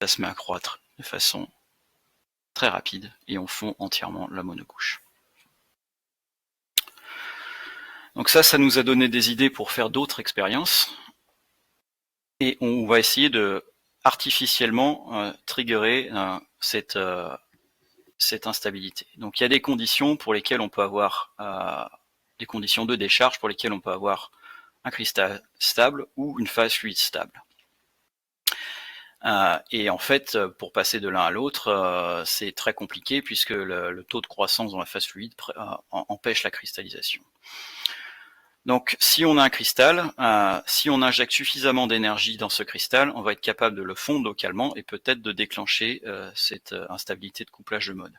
ça se met à croître de façon très rapide, et on fond entièrement la monocouche. Donc ça nous a donné des idées pour faire d'autres expériences, et on va essayer de artificiellement triggerer cette instabilité. Donc il y a des conditions pour lesquelles on peut avoir des conditions de décharge pour lesquelles on peut avoir un cristal stable ou une phase fluide stable. Et en fait, pour passer de l'un à l'autre, c'est très compliqué puisque le taux de croissance dans la phase fluide empêche la cristallisation. Donc si on a un cristal, si on injecte suffisamment d'énergie dans ce cristal, on va être capable de le fondre localement et peut-être de déclencher cette instabilité de couplage de mode.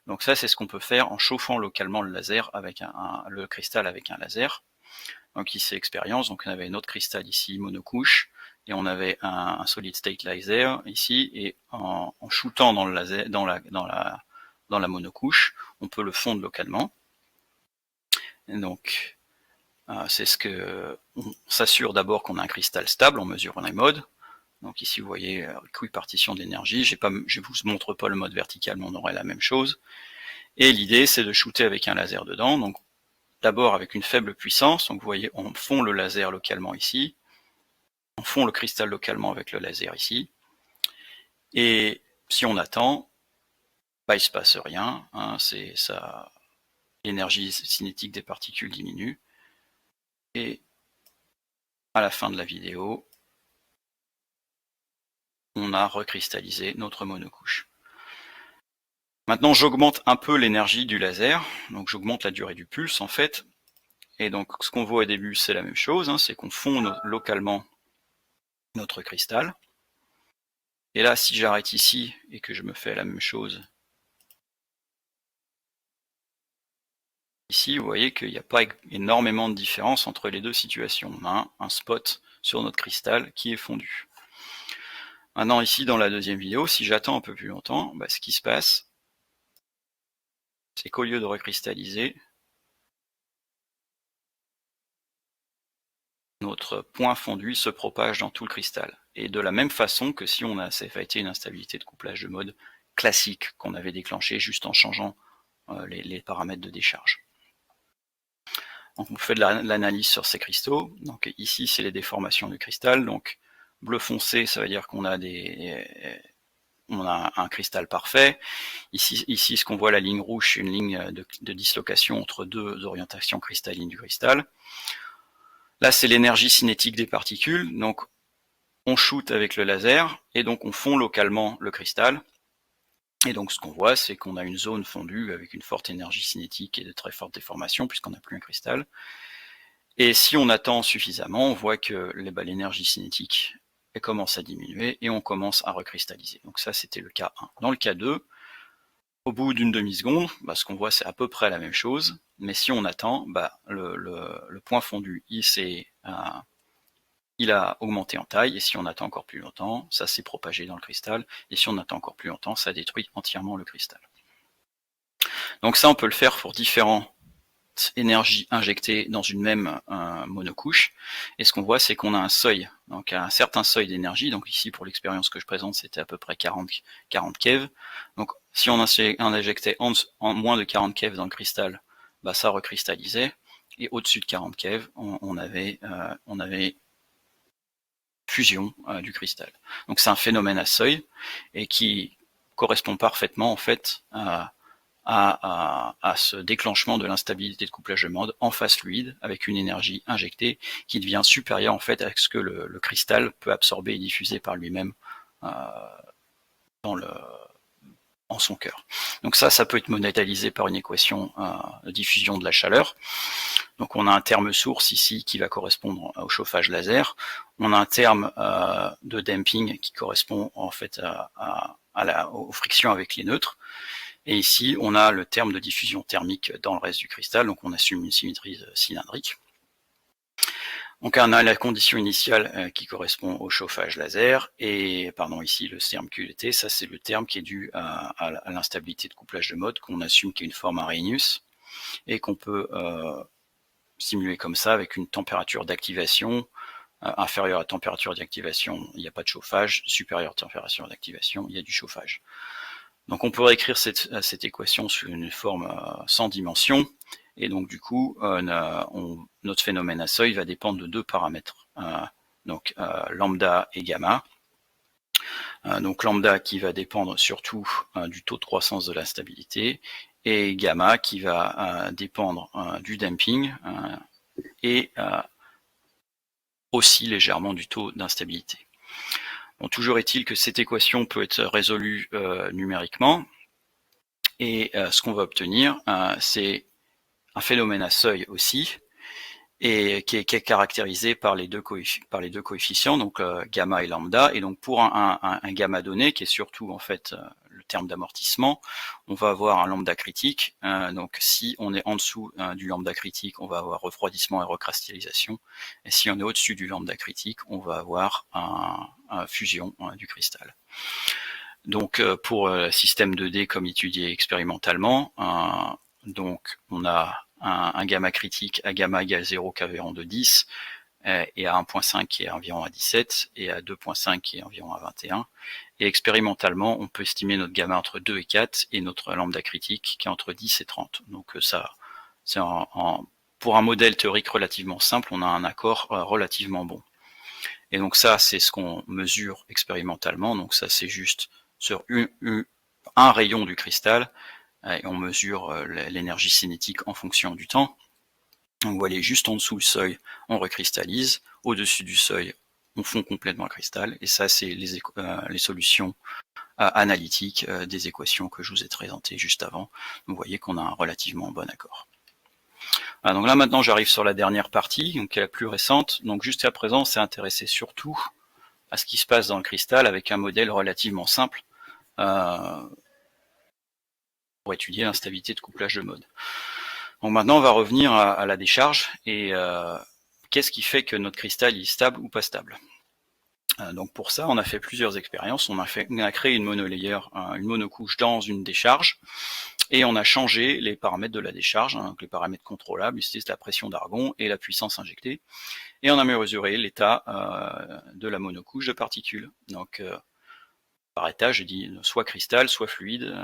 Donc ça, c'est ce qu'on peut faire en chauffant localement le laser avec le cristal avec un laser. Donc ici, expérience. Donc on avait un autre cristal ici, monocouche, et on avait un solid state laser ici, et en shootant dans le laser, dans la monocouche, on peut le fondre localement. Et donc c'est ce que on s'assure d'abord qu'on a un cristal stable en mesurant les modes. Donc ici vous voyez répartition d'énergie. Je vous montre pas le mode vertical, mais on aurait la même chose. Et l'idée c'est de shooter avec un laser dedans. Donc d'abord avec une faible puissance. Donc vous voyez, on fond le laser localement ici. On fond le cristal localement avec le laser ici. Et si on attend, bah, il se passe rien. Hein, l'énergie cinétique des particules diminue. Et à la fin de la vidéo, on a recristallisé notre monocouche. Maintenant, j'augmente un peu l'énergie du laser. Donc j'augmente la durée du pulse en fait. Et donc ce qu'on voit au début, c'est la même chose. Hein, c'est qu'on fond localement notre cristal. Et là, si j'arrête ici et que je me fais la même chose ici, vous voyez qu'il n'y a pas énormément de différence entre les deux situations. On a un spot sur notre cristal qui est fondu. Maintenant, ici, dans la deuxième vidéo, si j'attends un peu plus longtemps, bah, ce qui se passe, c'est qu'au lieu de recristalliser, notre point fondu se propage dans tout le cristal. Et de la même façon que si ça avait été une instabilité de couplage de mode classique qu'on avait déclenché juste en changeant les paramètres de décharge. Donc on fait de l'analyse sur ces cristaux. Donc ici c'est les déformations du cristal. Donc bleu foncé, ça veut dire qu'on a un cristal parfait. Ici ce qu'on voit, la ligne rouge, c'est une ligne de dislocation entre deux orientations cristallines du cristal. Là c'est l'énergie cinétique des particules. Donc on shoot avec le laser et donc on fond localement le cristal. Et donc ce qu'on voit, c'est qu'on a une zone fondue avec une forte énergie cinétique et de très fortes déformations puisqu'on n'a plus un cristal. Et si on attend suffisamment, on voit que l'énergie cinétique commence à diminuer et on commence à recristalliser. Donc ça, c'était le cas 1. Dans le cas 2, au bout d'une demi-seconde, bah, ce qu'on voit, c'est à peu près la même chose. Mais si on attend, bah, le point fondu, il a augmenté en taille, et si on attend encore plus longtemps, ça s'est propagé dans le cristal, et si on attend encore plus longtemps, ça détruit entièrement le cristal. Donc ça, on peut le faire pour différents énergie injectée dans une même monocouche. Et ce qu'on voit, c'est qu'on a un seuil, donc un certain seuil d'énergie. Donc ici, pour l'expérience que je présente, c'était à peu près 40 keV. Donc si on injectait en moins de 40 keV dans le cristal, bah, ça recristallisait. Et au-dessus de 40 keV, on avait fusion du cristal. Donc c'est un phénomène à seuil et qui correspond parfaitement en fait à ce déclenchement de l'instabilité de couplage de mode en phase fluide avec une énergie injectée qui devient supérieure en fait à ce que le cristal peut absorber et diffuser par lui-même en son cœur. Donc ça peut être modélisé par une équation de diffusion de la chaleur. Donc on a un terme source ici qui va correspondre au chauffage laser. On a un terme de damping qui correspond en fait aux frictions avec les neutres. Et ici, on a le terme de diffusion thermique dans le reste du cristal, donc on assume une symétrie cylindrique. Donc on a la condition initiale qui correspond au chauffage laser, et pardon, ici le terme QLT, ça c'est le terme qui est dû à l'instabilité de couplage de mode, qu'on assume qui est une forme Arrhenius, et qu'on peut simuler comme ça avec une température d'activation inférieure à la température d'activation, il n'y a pas de chauffage, supérieure à la température d'activation, il y a du chauffage. Donc on peut réécrire cette équation sous une forme sans dimension, et donc du coup notre phénomène à seuil va dépendre de deux paramètres, donc lambda et gamma. Donc lambda qui va dépendre surtout du taux de croissance de la stabilité, et gamma qui va dépendre du damping et aussi légèrement du taux d'instabilité. Bon, toujours est-il que cette équation peut être résolue numériquement, et ce qu'on va obtenir, c'est un phénomène à seuil aussi, et qui est caractérisé par les deux coefficients, donc gamma et lambda. Et donc pour un gamma donné, qui est surtout en fait le terme d'amortissement, on va avoir un lambda critique. Donc si on est en dessous du lambda critique, on va avoir refroidissement et recristallisation. Et si on est au-dessus du lambda critique, on va avoir un fusion du cristal. Donc pour système 2D comme étudié expérimentalement, donc on a un gamma critique à gamma égale 0 qui est environ de 10, et à 1.5 qui est environ à 17, et à 2.5 qui est environ à 21. Et expérimentalement, on peut estimer notre gamma entre 2 et 4, et notre lambda critique qui est entre 10 et 30. Donc ça, c'est pour un modèle théorique relativement simple, on a un accord relativement bon. Et donc ça, c'est ce qu'on mesure expérimentalement. Donc ça, c'est juste sur un rayon du cristal, et on mesure l'énergie cinétique en fonction du temps. Donc vous voyez, juste en dessous du seuil, on recristallise, au-dessus du seuil, on fond complètement le cristal, et ça c'est les solutions analytiques des équations que je vous ai présentées juste avant. Donc vous voyez qu'on a un relativement bon accord. Voilà, donc là maintenant j'arrive sur la dernière partie, donc qui est la plus récente. Donc jusqu'à présent, on s'est intéressé surtout à ce qui se passe dans le cristal avec un modèle relativement simple pour étudier l'instabilité de couplage de mode. Donc maintenant on va revenir à la décharge, et qu'est-ce qui fait que notre cristal est stable ou pas stable. Donc pour ça on a fait plusieurs expériences, on a créé une monolayer, une monocouche dans une décharge, et on a changé les paramètres de la décharge, donc les paramètres contrôlables, c'est la pression d'argon et la puissance injectée, et on a mesuré l'état de la monocouche de particules. Donc par état, je dis soit cristal, soit fluide,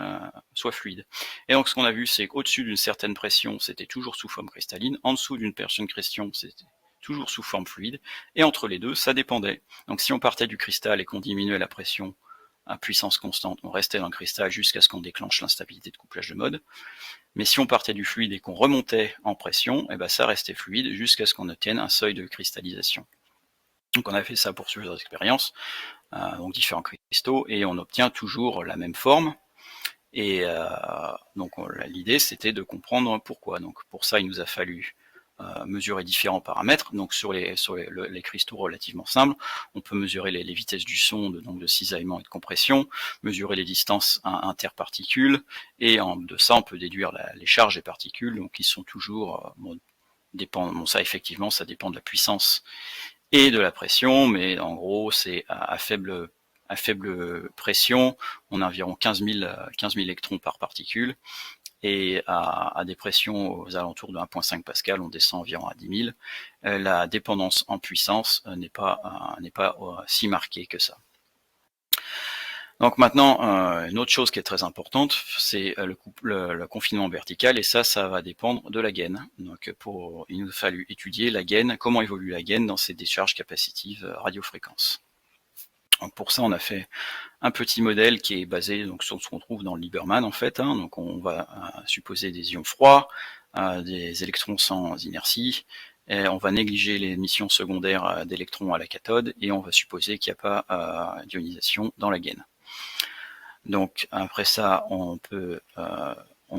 Et donc ce qu'on a vu, c'est qu'au-dessus d'une certaine pression, c'était toujours sous forme cristalline, en dessous d'une certaine pression, c'était toujours sous forme fluide, et entre les deux, ça dépendait. Donc si on partait du cristal et qu'on diminuait la pression à puissance constante, on restait dans le cristal jusqu'à ce qu'on déclenche l'instabilité de couplage de mode. Mais si on partait du fluide et qu'on remontait en pression, et ben ça restait fluide jusqu'à ce qu'on obtienne un seuil de cristallisation. Donc on a fait ça pour plusieurs expériences, donc différents cristaux, et on obtient toujours la même forme. Et donc l'idée c'était de comprendre pourquoi. Donc pour ça il nous a fallu mesurer différents paramètres. Donc sur les cristaux relativement simples, on peut mesurer les vitesses du son, donc de cisaillement et de compression, mesurer les distances interparticules, et de ça on peut déduire les charges des particules, donc qui sont toujours ça effectivement ça dépend de la puissance et de la pression, mais en gros c'est à faible à faible pression, on a environ 15 000 électrons par particule, et à des pressions aux alentours de 1,5 pascal, on descend environ à 10 000. La dépendance en puissance n'est pas si marquée que ça. Donc maintenant, une autre chose qui est très importante, c'est le confinement vertical, et ça va dépendre de la gaine. Donc il nous a fallu étudier la gaine, comment évolue la gaine dans ces décharges capacitives radiofréquences. Donc pour ça, on a fait un petit modèle qui est basé donc sur ce qu'on trouve dans le Lieberman en fait. Donc on va supposer des ions froids, des électrons sans inertie, et on va négliger l'émission secondaire d'électrons à la cathode, et on va supposer qu'il n'y a pas d'ionisation dans la gaine. Donc après ça, on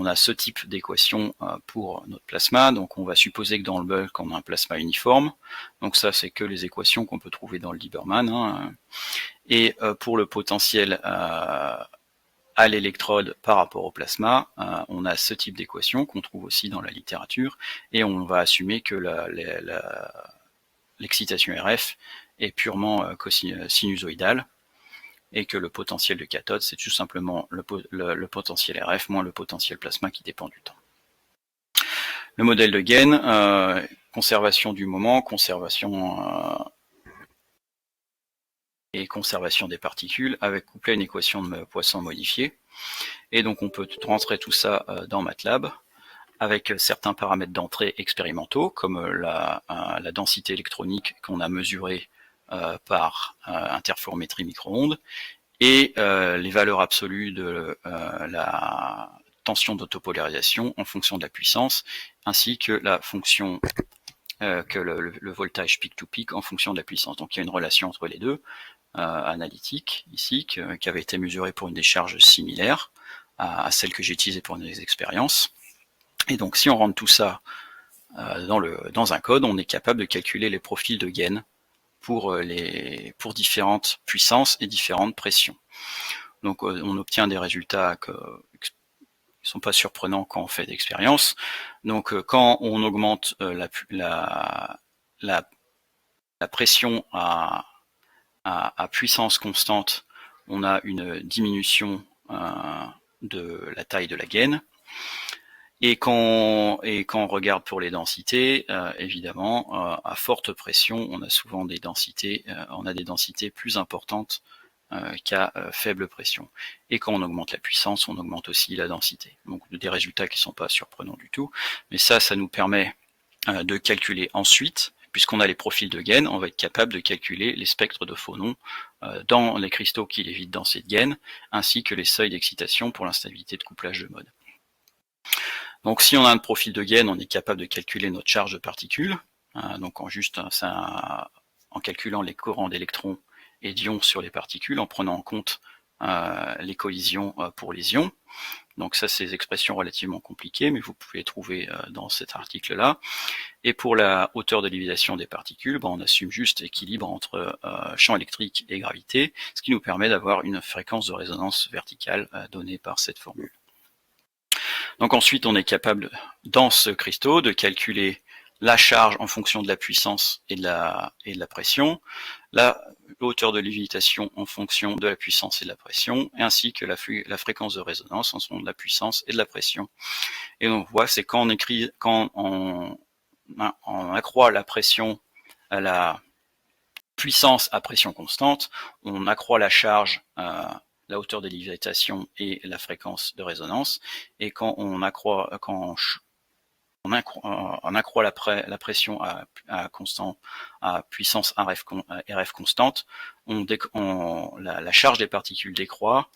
a ce type d'équation pour notre plasma. Donc on va supposer que dans le bulk, on a un plasma uniforme. Donc ça, c'est que les équations qu'on peut trouver dans le Lieberman. Et pour le potentiel à l'électrode par rapport au plasma, on a ce type d'équation qu'on trouve aussi dans la littérature, et on va assumer que l'excitation RF est purement sinusoïdale, et que le potentiel de cathode, c'est tout simplement le potentiel RF moins le potentiel plasma qui dépend du temps. Le modèle de gaine, conservation du moment, conservation des particules, avec couplé à une équation de Poisson modifiée. Et donc on peut rentrer tout ça dans MATLAB, avec certains paramètres d'entrée expérimentaux, comme la densité électronique qu'on a mesurée par interférométrie micro-ondes, et les valeurs absolues de la tension d'autopolarisation en fonction de la puissance, ainsi que la fonction que le voltage peak-to-peak en fonction de la puissance. Donc il y a une relation entre les deux, analytique ici, qui avait été mesurée pour une décharge similaire à celle que j'ai utilisée pour mes expériences. Et donc si on rentre tout ça dans un code, on est capable de calculer les profils de gaine pour différentes puissances et différentes pressions. Donc on obtient des résultats qui ne sont pas surprenants quand on fait d'expériences. Donc quand on augmente la pression à puissance constante, on a une diminution de la taille de la gaine. Et quand on regarde pour les densités, évidemment, à forte pression, on a souvent des densités plus importantes qu'à faible pression. Et quand on augmente la puissance, on augmente aussi la densité. Donc des résultats qui ne sont pas surprenants du tout. Mais ça nous permet de calculer ensuite, puisqu'on a les profils de gaine, on va être capable de calculer les spectres de phonons dans les cristaux qui lévitent dans cette gaine, ainsi que les seuils d'excitation pour l'instabilité de couplage de mode. Donc si on a un profil de gaine, on est capable de calculer notre charge de particules, donc en calculant les courants d'électrons et d'ions sur les particules, en prenant en compte les collisions pour les ions. Donc ça, c'est des expressions relativement compliquées, mais vous pouvez les trouver dans cet article-là. Et pour la hauteur de lévitation des particules, on assume juste équilibre entre champ électrique et gravité, ce qui nous permet d'avoir une fréquence de résonance verticale donnée par cette formule. Donc ensuite, on est capable, dans ce cristaux, de calculer la charge en fonction de la puissance et de la pression, la hauteur de lévitation en fonction de la puissance et de la pression, ainsi que la fréquence de résonance en fonction de la puissance et de la pression. Et on voit, c'est quand on accroît la pression à la puissance à pression constante, on accroît la charge la hauteur de lévitation et la fréquence de résonance, et quand on accroît la pression à puissance RF constante, la charge des particules décroît,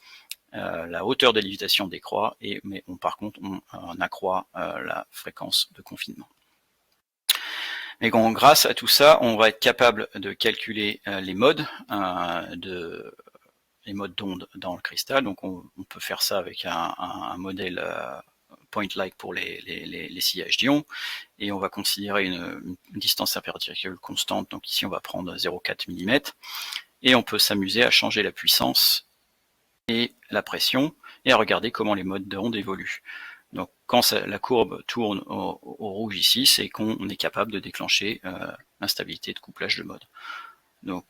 la hauteur de lévitation décroît, mais par contre on accroît la fréquence de confinement. Mais grâce à tout ça, on va être capable de calculer les modes d'onde dans le cristal. Donc on peut faire ça avec un modèle point-like pour les sillages d'ions, et on va considérer une distance interparticule constante. Donc ici on va prendre 0,4 mm, et on peut s'amuser à changer la puissance et la pression, et à regarder comment les modes d'onde évoluent. Donc quand la courbe tourne au rouge ici, c'est qu'on est capable de déclencher l'instabilité de couplage de mode. Donc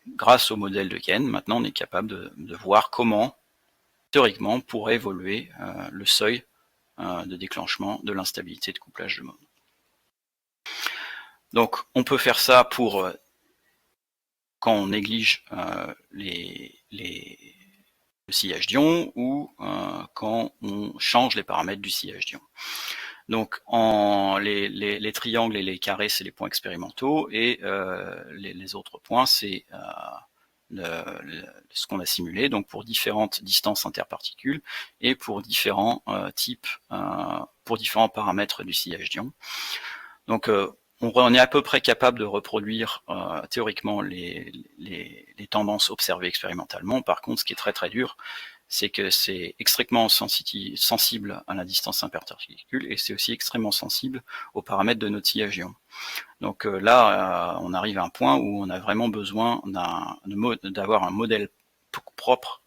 grâce au modèle de Gain, maintenant on est capable de voir comment, théoriquement, pourrait évoluer le seuil de déclenchement de l'instabilité de couplage de mode. Donc on peut faire ça pour quand on néglige le sillage d'ion ou quand on change les paramètres du sillage d'ion. Donc les triangles et les carrés, c'est les points expérimentaux, et les autres points, c'est ce qu'on a simulé, donc pour différentes distances interparticules et pour différents pour différents paramètres du sillage d'ion. Donc on est à peu près capable de reproduire théoriquement les tendances observées expérimentalement. Par contre, ce qui est très très dur, c'est que c'est extrêmement sensible à la distance interparticule, et c'est aussi extrêmement sensible aux paramètres de notre sillage ion. Donc là, on arrive à un point où on a vraiment besoin d'avoir un modèle propre,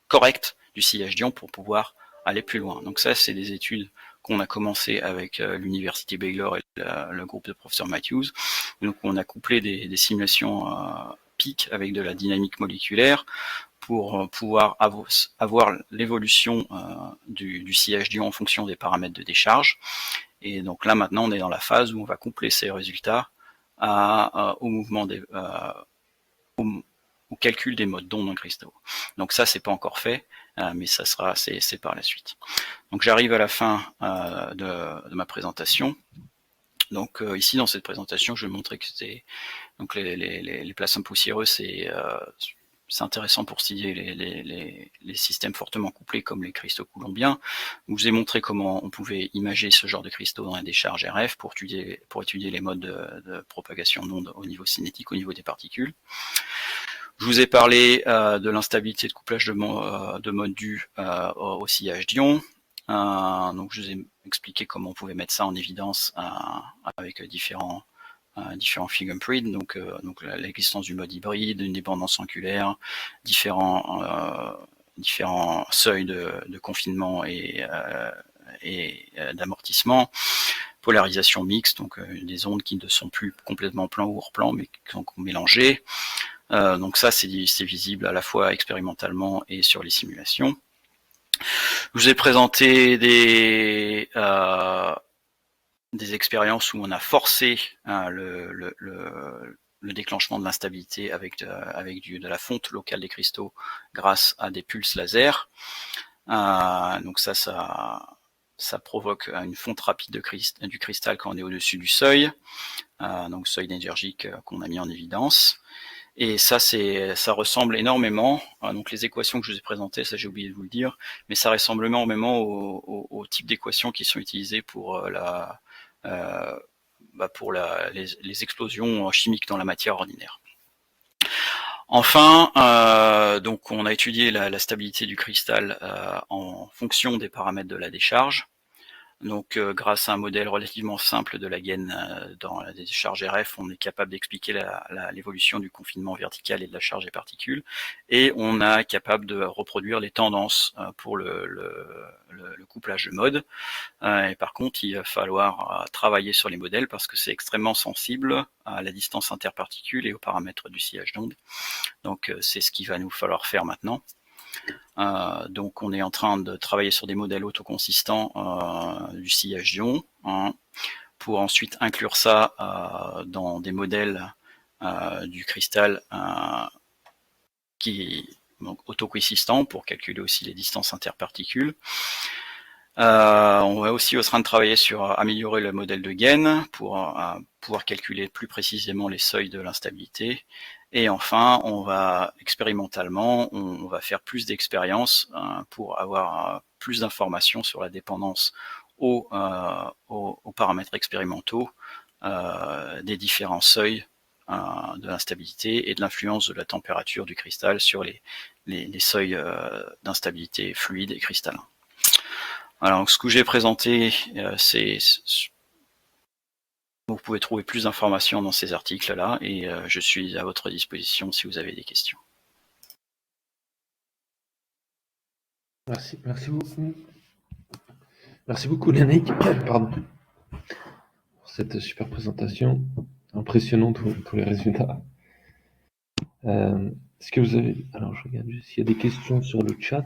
correct du sillage d'ion pour pouvoir aller plus loin. Donc ça, c'est des études qu'on a commencé avec l'université Baylor et le groupe de professeur Matthews. Donc on a couplé des simulations PEAK avec de la dynamique moléculaire pour pouvoir avoir l'évolution du sillage d'ion en fonction des paramètres de décharge. Et donc là maintenant on est dans la phase où on va coupler ces résultats au mouvement au calcul des modes d'onde en cristaux. Donc ça c'est pas encore fait, mais ça sera c'est par la suite. Donc j'arrive à la fin de ma présentation. Donc ici dans cette présentation, je vais montrer que c'était donc les plasmes poussiéreux, c'est intéressant pour studier les systèmes fortement couplés comme les cristaux coulombiens. Je vous ai montré comment on pouvait imager ce genre de cristaux dans la décharge RF pour étudier les modes de propagation d'ondes au niveau cinétique, au niveau des particules. Je vous ai parlé de l'instabilité de couplage de mode due au sillage d'ion. Donc je vous ai expliqué comment on pouvait mettre ça en évidence avec différents fingerprints, donc l'existence du mode hybride, une dépendance angulaire, différents seuils de confinement et d'amortissement, polarisation mixte, donc des ondes qui ne sont plus complètement plan ou hors plan, mais qui sont mélangées. Donc ça, c'est visible à la fois expérimentalement et sur les simulations. Je vous ai présenté des expériences où on a forcé le déclenchement de l'instabilité avec de la fonte locale des cristaux grâce à des pulses laser. Donc ça provoque une fonte rapide du cristal quand on est au-dessus du seuil, donc seuil énergique qu'on a mis en évidence. Et ça ressemble énormément, donc les équations que je vous ai présentées, ça j'ai oublié de vous le dire, mais ça ressemble énormément au type d'équations qui sont utilisées pour les explosions chimiques dans la matière ordinaire. Enfin, donc on a étudié la stabilité du cristal en fonction des paramètres de la décharge. Donc grâce à un modèle relativement simple de la gaine dans la décharge RF, on est capable d'expliquer l'évolution du confinement vertical et de la charge des particules, et on est capable de reproduire les tendances pour le couplage de mode. Et par contre, il va falloir travailler sur les modèles parce que c'est extrêmement sensible à la distance interparticule et aux paramètres du sillage d'onde. Donc c'est ce qu'il va nous falloir faire maintenant. Donc on est en train de travailler sur des modèles autoconsistants du sillage d'ion, pour ensuite inclure ça dans des modèles du cristal donc autoconsistants pour calculer aussi les distances interparticules. On va aussi en train de travailler sur améliorer le modèle de gaine pour pouvoir calculer plus précisément les seuils de l'instabilité. Et enfin, on va expérimentalement, on va faire plus d'expériences pour avoir plus d'informations sur la dépendance aux paramètres expérimentaux des différents seuils de l'instabilité et de l'influence de la température du cristal sur les seuils d'instabilité fluide et cristallin. Alors, ce que j'ai présenté, vous pouvez trouver plus d'informations dans ces articles-là, et je suis à votre disposition si vous avez des questions. Merci beaucoup. Merci beaucoup, Yannick, pardon, pour cette super présentation. Impressionnant tous les résultats. Est-ce que vous avez... Alors, je regarde juste s'il y a des questions sur le chat.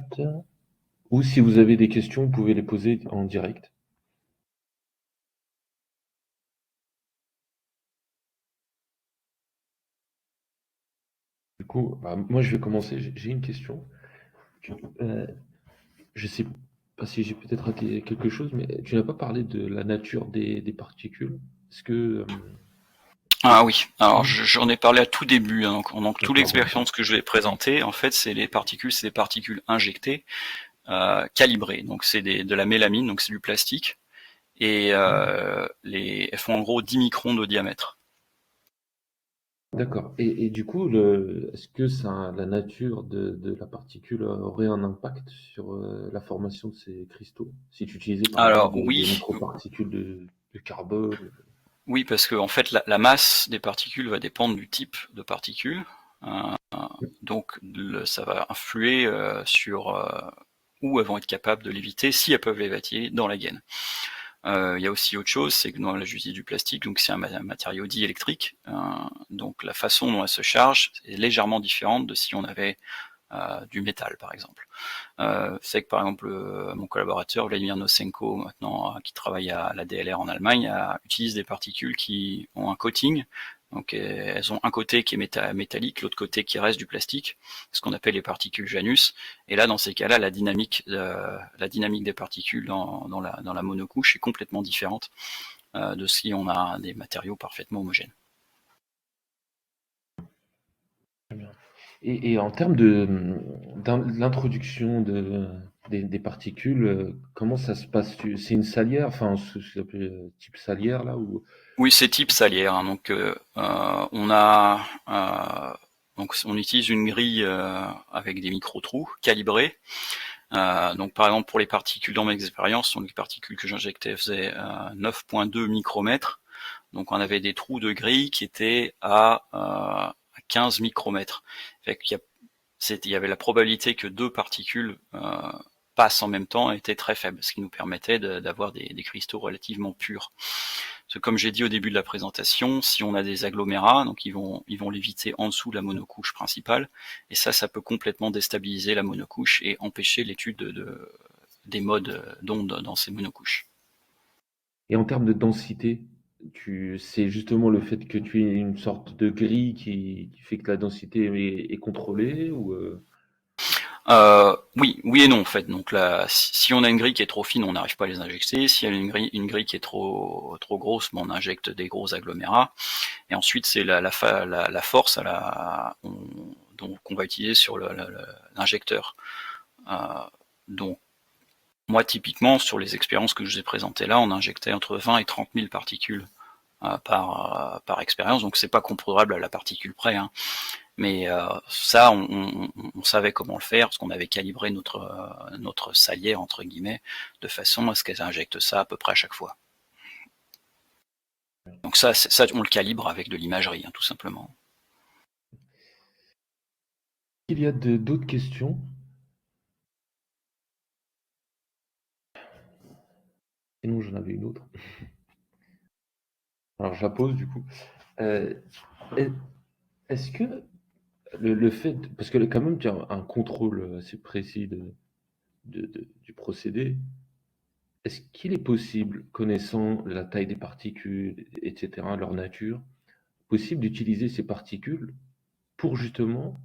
Ou si vous avez des questions, vous pouvez les poser en direct. Du coup, moi, je vais commencer. J'ai une question. Je sais pas si j'ai peut-être raté quelque chose, mais tu n'as pas parlé de la nature des particules. Est-ce que... Ah oui, alors j'en ai parlé à tout début, hein, donc toute D'accord. l'expérience que je vais présenter, en fait, c'est des particules injectées, calibrées. Donc c'est de la mélamine, donc c'est du plastique, et elles font en gros 10 microns de diamètre. D'accord. Et du coup, est-ce que la nature de la particule aurait un impact sur la formation de ces cristaux? Si tu utilisais par exemple Alors des oui, microparticules de carbone. oui, parce que en fait la masse des particules va dépendre du type de particules, euh, donc ça va influer sur où elles vont être capables de léviter, si elles peuvent léviter dans la gaine. Il y a aussi autre chose, c'est que dans la justice du plastique, donc c'est un matériau diélectrique, donc la façon dont elle se charge est légèrement différente de si on avait du métal, par exemple. C'est que par exemple mon collaborateur Vladimir Nosenko, maintenant qui travaille à la DLR en Allemagne, utilise des particules qui ont un coating. Donc elles ont un côté qui est métallique, l'autre côté qui reste du plastique, ce qu'on appelle les particules Janus. Et là, dans ces cas-là, la dynamique des particules dans la monocouche est complètement différente de si on a des matériaux parfaitement homogènes. Très bien. Et en termes l'introduction des particules, comment ça se passe? C'est une salière, enfin, ce que s'appelle type salière là ou... Oui, c'est type salière, hein, donc donc on utilise une grille avec des micro-trous calibrés. Donc par exemple pour les particules dans mes expériences, les particules que j'injectais faisaient 9,2 micromètres. Donc on avait des trous de grille qui étaient à 15 micromètres. Fait qu'il y avait la probabilité que deux particules passent en même temps était très faible, ce qui nous permettait d'avoir des cristaux relativement purs. Parce que comme j'ai dit au début de la présentation, si on a des agglomérats, donc ils vont léviter en dessous de la monocouche principale, et ça peut complètement déstabiliser la monocouche et empêcher l'étude des modes d'onde dans ces monocouches. Et en termes de densité, c'est justement le fait que tu aies une sorte de grille qui fait que la densité est contrôlée ou Oui et non en fait. Donc là, si on a une grille qui est trop fine, on n'arrive pas à les injecter. Si elle a une grille qui est trop grosse, on injecte des gros agglomérats. Et ensuite, c'est la force qu'on va utiliser sur l'injecteur. Donc moi, typiquement, sur les expériences que je vous ai présentées là, on injectait entre 20 et 30 000 particules par expérience. Donc c'est pas comparable à la particule près, hein. Mais ça, on savait comment le faire, parce qu'on avait calibré notre salière, entre guillemets, de façon à ce qu'elle injecte ça à peu près à chaque fois. Donc ça, on le calibre avec de l'imagerie, hein, tout simplement. il y a d'autres questions? Sinon, j'en avais une autre. Alors, je la pose du coup. Euh, est- Est-ce que le fait, parce que quand même, tu as un contrôle assez précis du procédé, est-ce qu'il est possible, connaissant la taille des particules, etc., leur nature, possible d'utiliser ces particules pour justement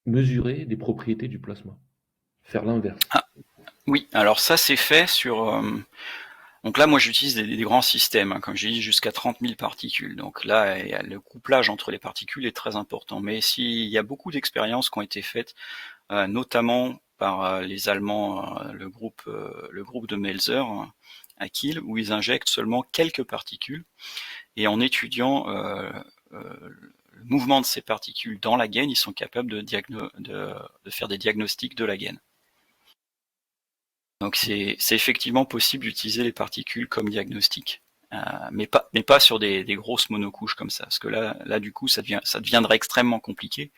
mesurer des propriétés du plasma? Faire l'inverse. Ah, oui, alors ça c'est fait sur... donc là, moi j'utilise des grands systèmes, hein, comme j'ai dit, jusqu'à 30 000 particules. Donc là, le couplage entre les particules est très important. Mais il y a beaucoup d'expériences qui ont été faites, notamment par les Allemands, le groupe de Melzer à Kiel, où ils injectent seulement quelques particules, et en étudiant le mouvement de ces particules dans la gaine, ils sont capables de faire des diagnostics de la gaine. Donc c'est effectivement possible d'utiliser les particules comme diagnostic, mais pas sur des grosses monocouches comme ça, parce que là du coup ça deviendrait extrêmement compliqué,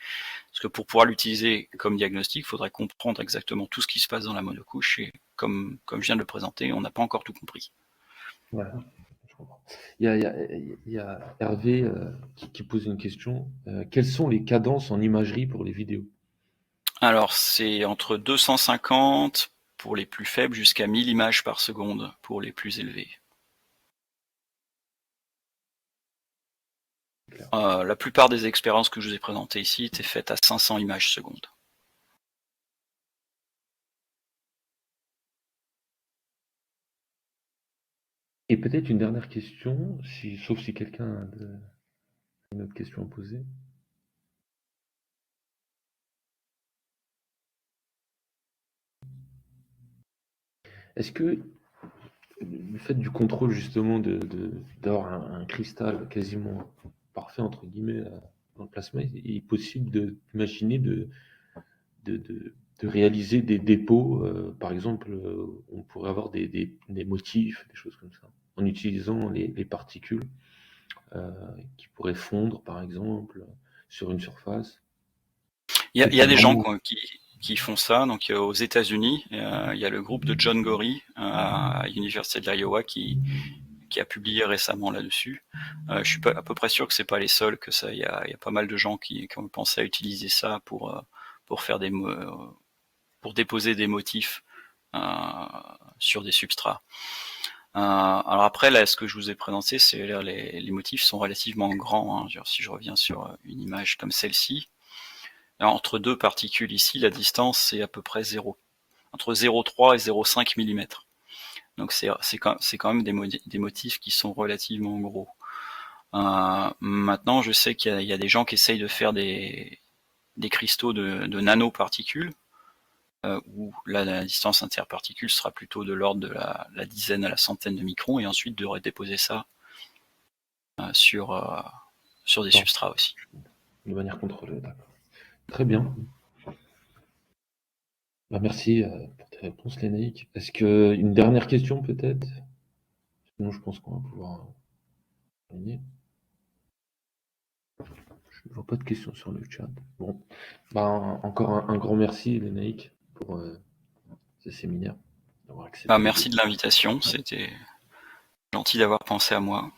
parce que pour pouvoir l'utiliser comme diagnostic, il faudrait comprendre exactement tout ce qui se passe dans la monocouche, et comme je viens de le présenter, on n'a pas encore tout compris. Voilà. Je comprends. Il y a Hervé qui pose une question. Quelles sont les cadences en imagerie pour les vidéos? Alors, c'est entre 250 pour les plus faibles jusqu'à 1000 images par seconde pour les plus élevés. La plupart des expériences que je vous ai présentées ici étaient faites à 500 images secondes. Et peut-être une dernière question, sauf si quelqu'un a une autre question à poser. Est-ce que le fait du contrôle justement d'avoir un cristal quasiment parfait entre guillemets dans le plasma, il est possible d'imaginer de réaliser des dépôts, par exemple, on pourrait avoir des motifs, des choses comme ça, en utilisant les particules qui pourraient fondre, par exemple, sur une surface. Il y a des gens qui font ça. Donc aux États-Unis, il y a le groupe de John Gorey à l'université de l'Iowa qui a publié récemment là-dessus. Je suis à peu près sûr que c'est pas les seuls, que ça, il y a pas mal de gens qui ont pensé à utiliser ça pour faire pour déposer des motifs sur des substrats. Alors après, là, ce que je vous ai présenté, c'est les motifs sont relativement grands. Hein. Si je reviens sur une image comme celle-ci, entre deux particules ici, la distance c'est à peu près entre 0,3 et 0,5 mm. Donc c'est quand même des motifs qui sont relativement gros. Maintenant, je sais qu'il y a des gens qui essayent de faire des cristaux de nanoparticules, où la distance interparticule sera plutôt de l'ordre de la dizaine à la centaine de microns, et ensuite de redéposer ça sur des substrats aussi. De manière contrôlée, d'accord. Très bien. Bah, merci pour tes réponses, Lénaïque. Est-ce qu'une dernière question peut-être? Sinon, je pense qu'on va pouvoir terminer. Je ne vois pas de questions sur le chat. Bon, bah, encore un grand merci, Lénaïque, pour ce séminaire. Merci de l'invitation, c'était gentil d'avoir pensé à moi.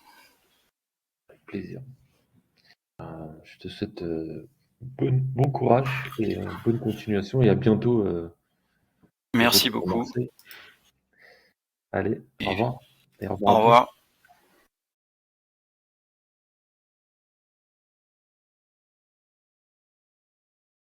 Avec plaisir. Je te souhaite bon courage et bonne continuation, et à bientôt. Merci beaucoup. Allez, au revoir. Et au revoir Au à tous. revoir.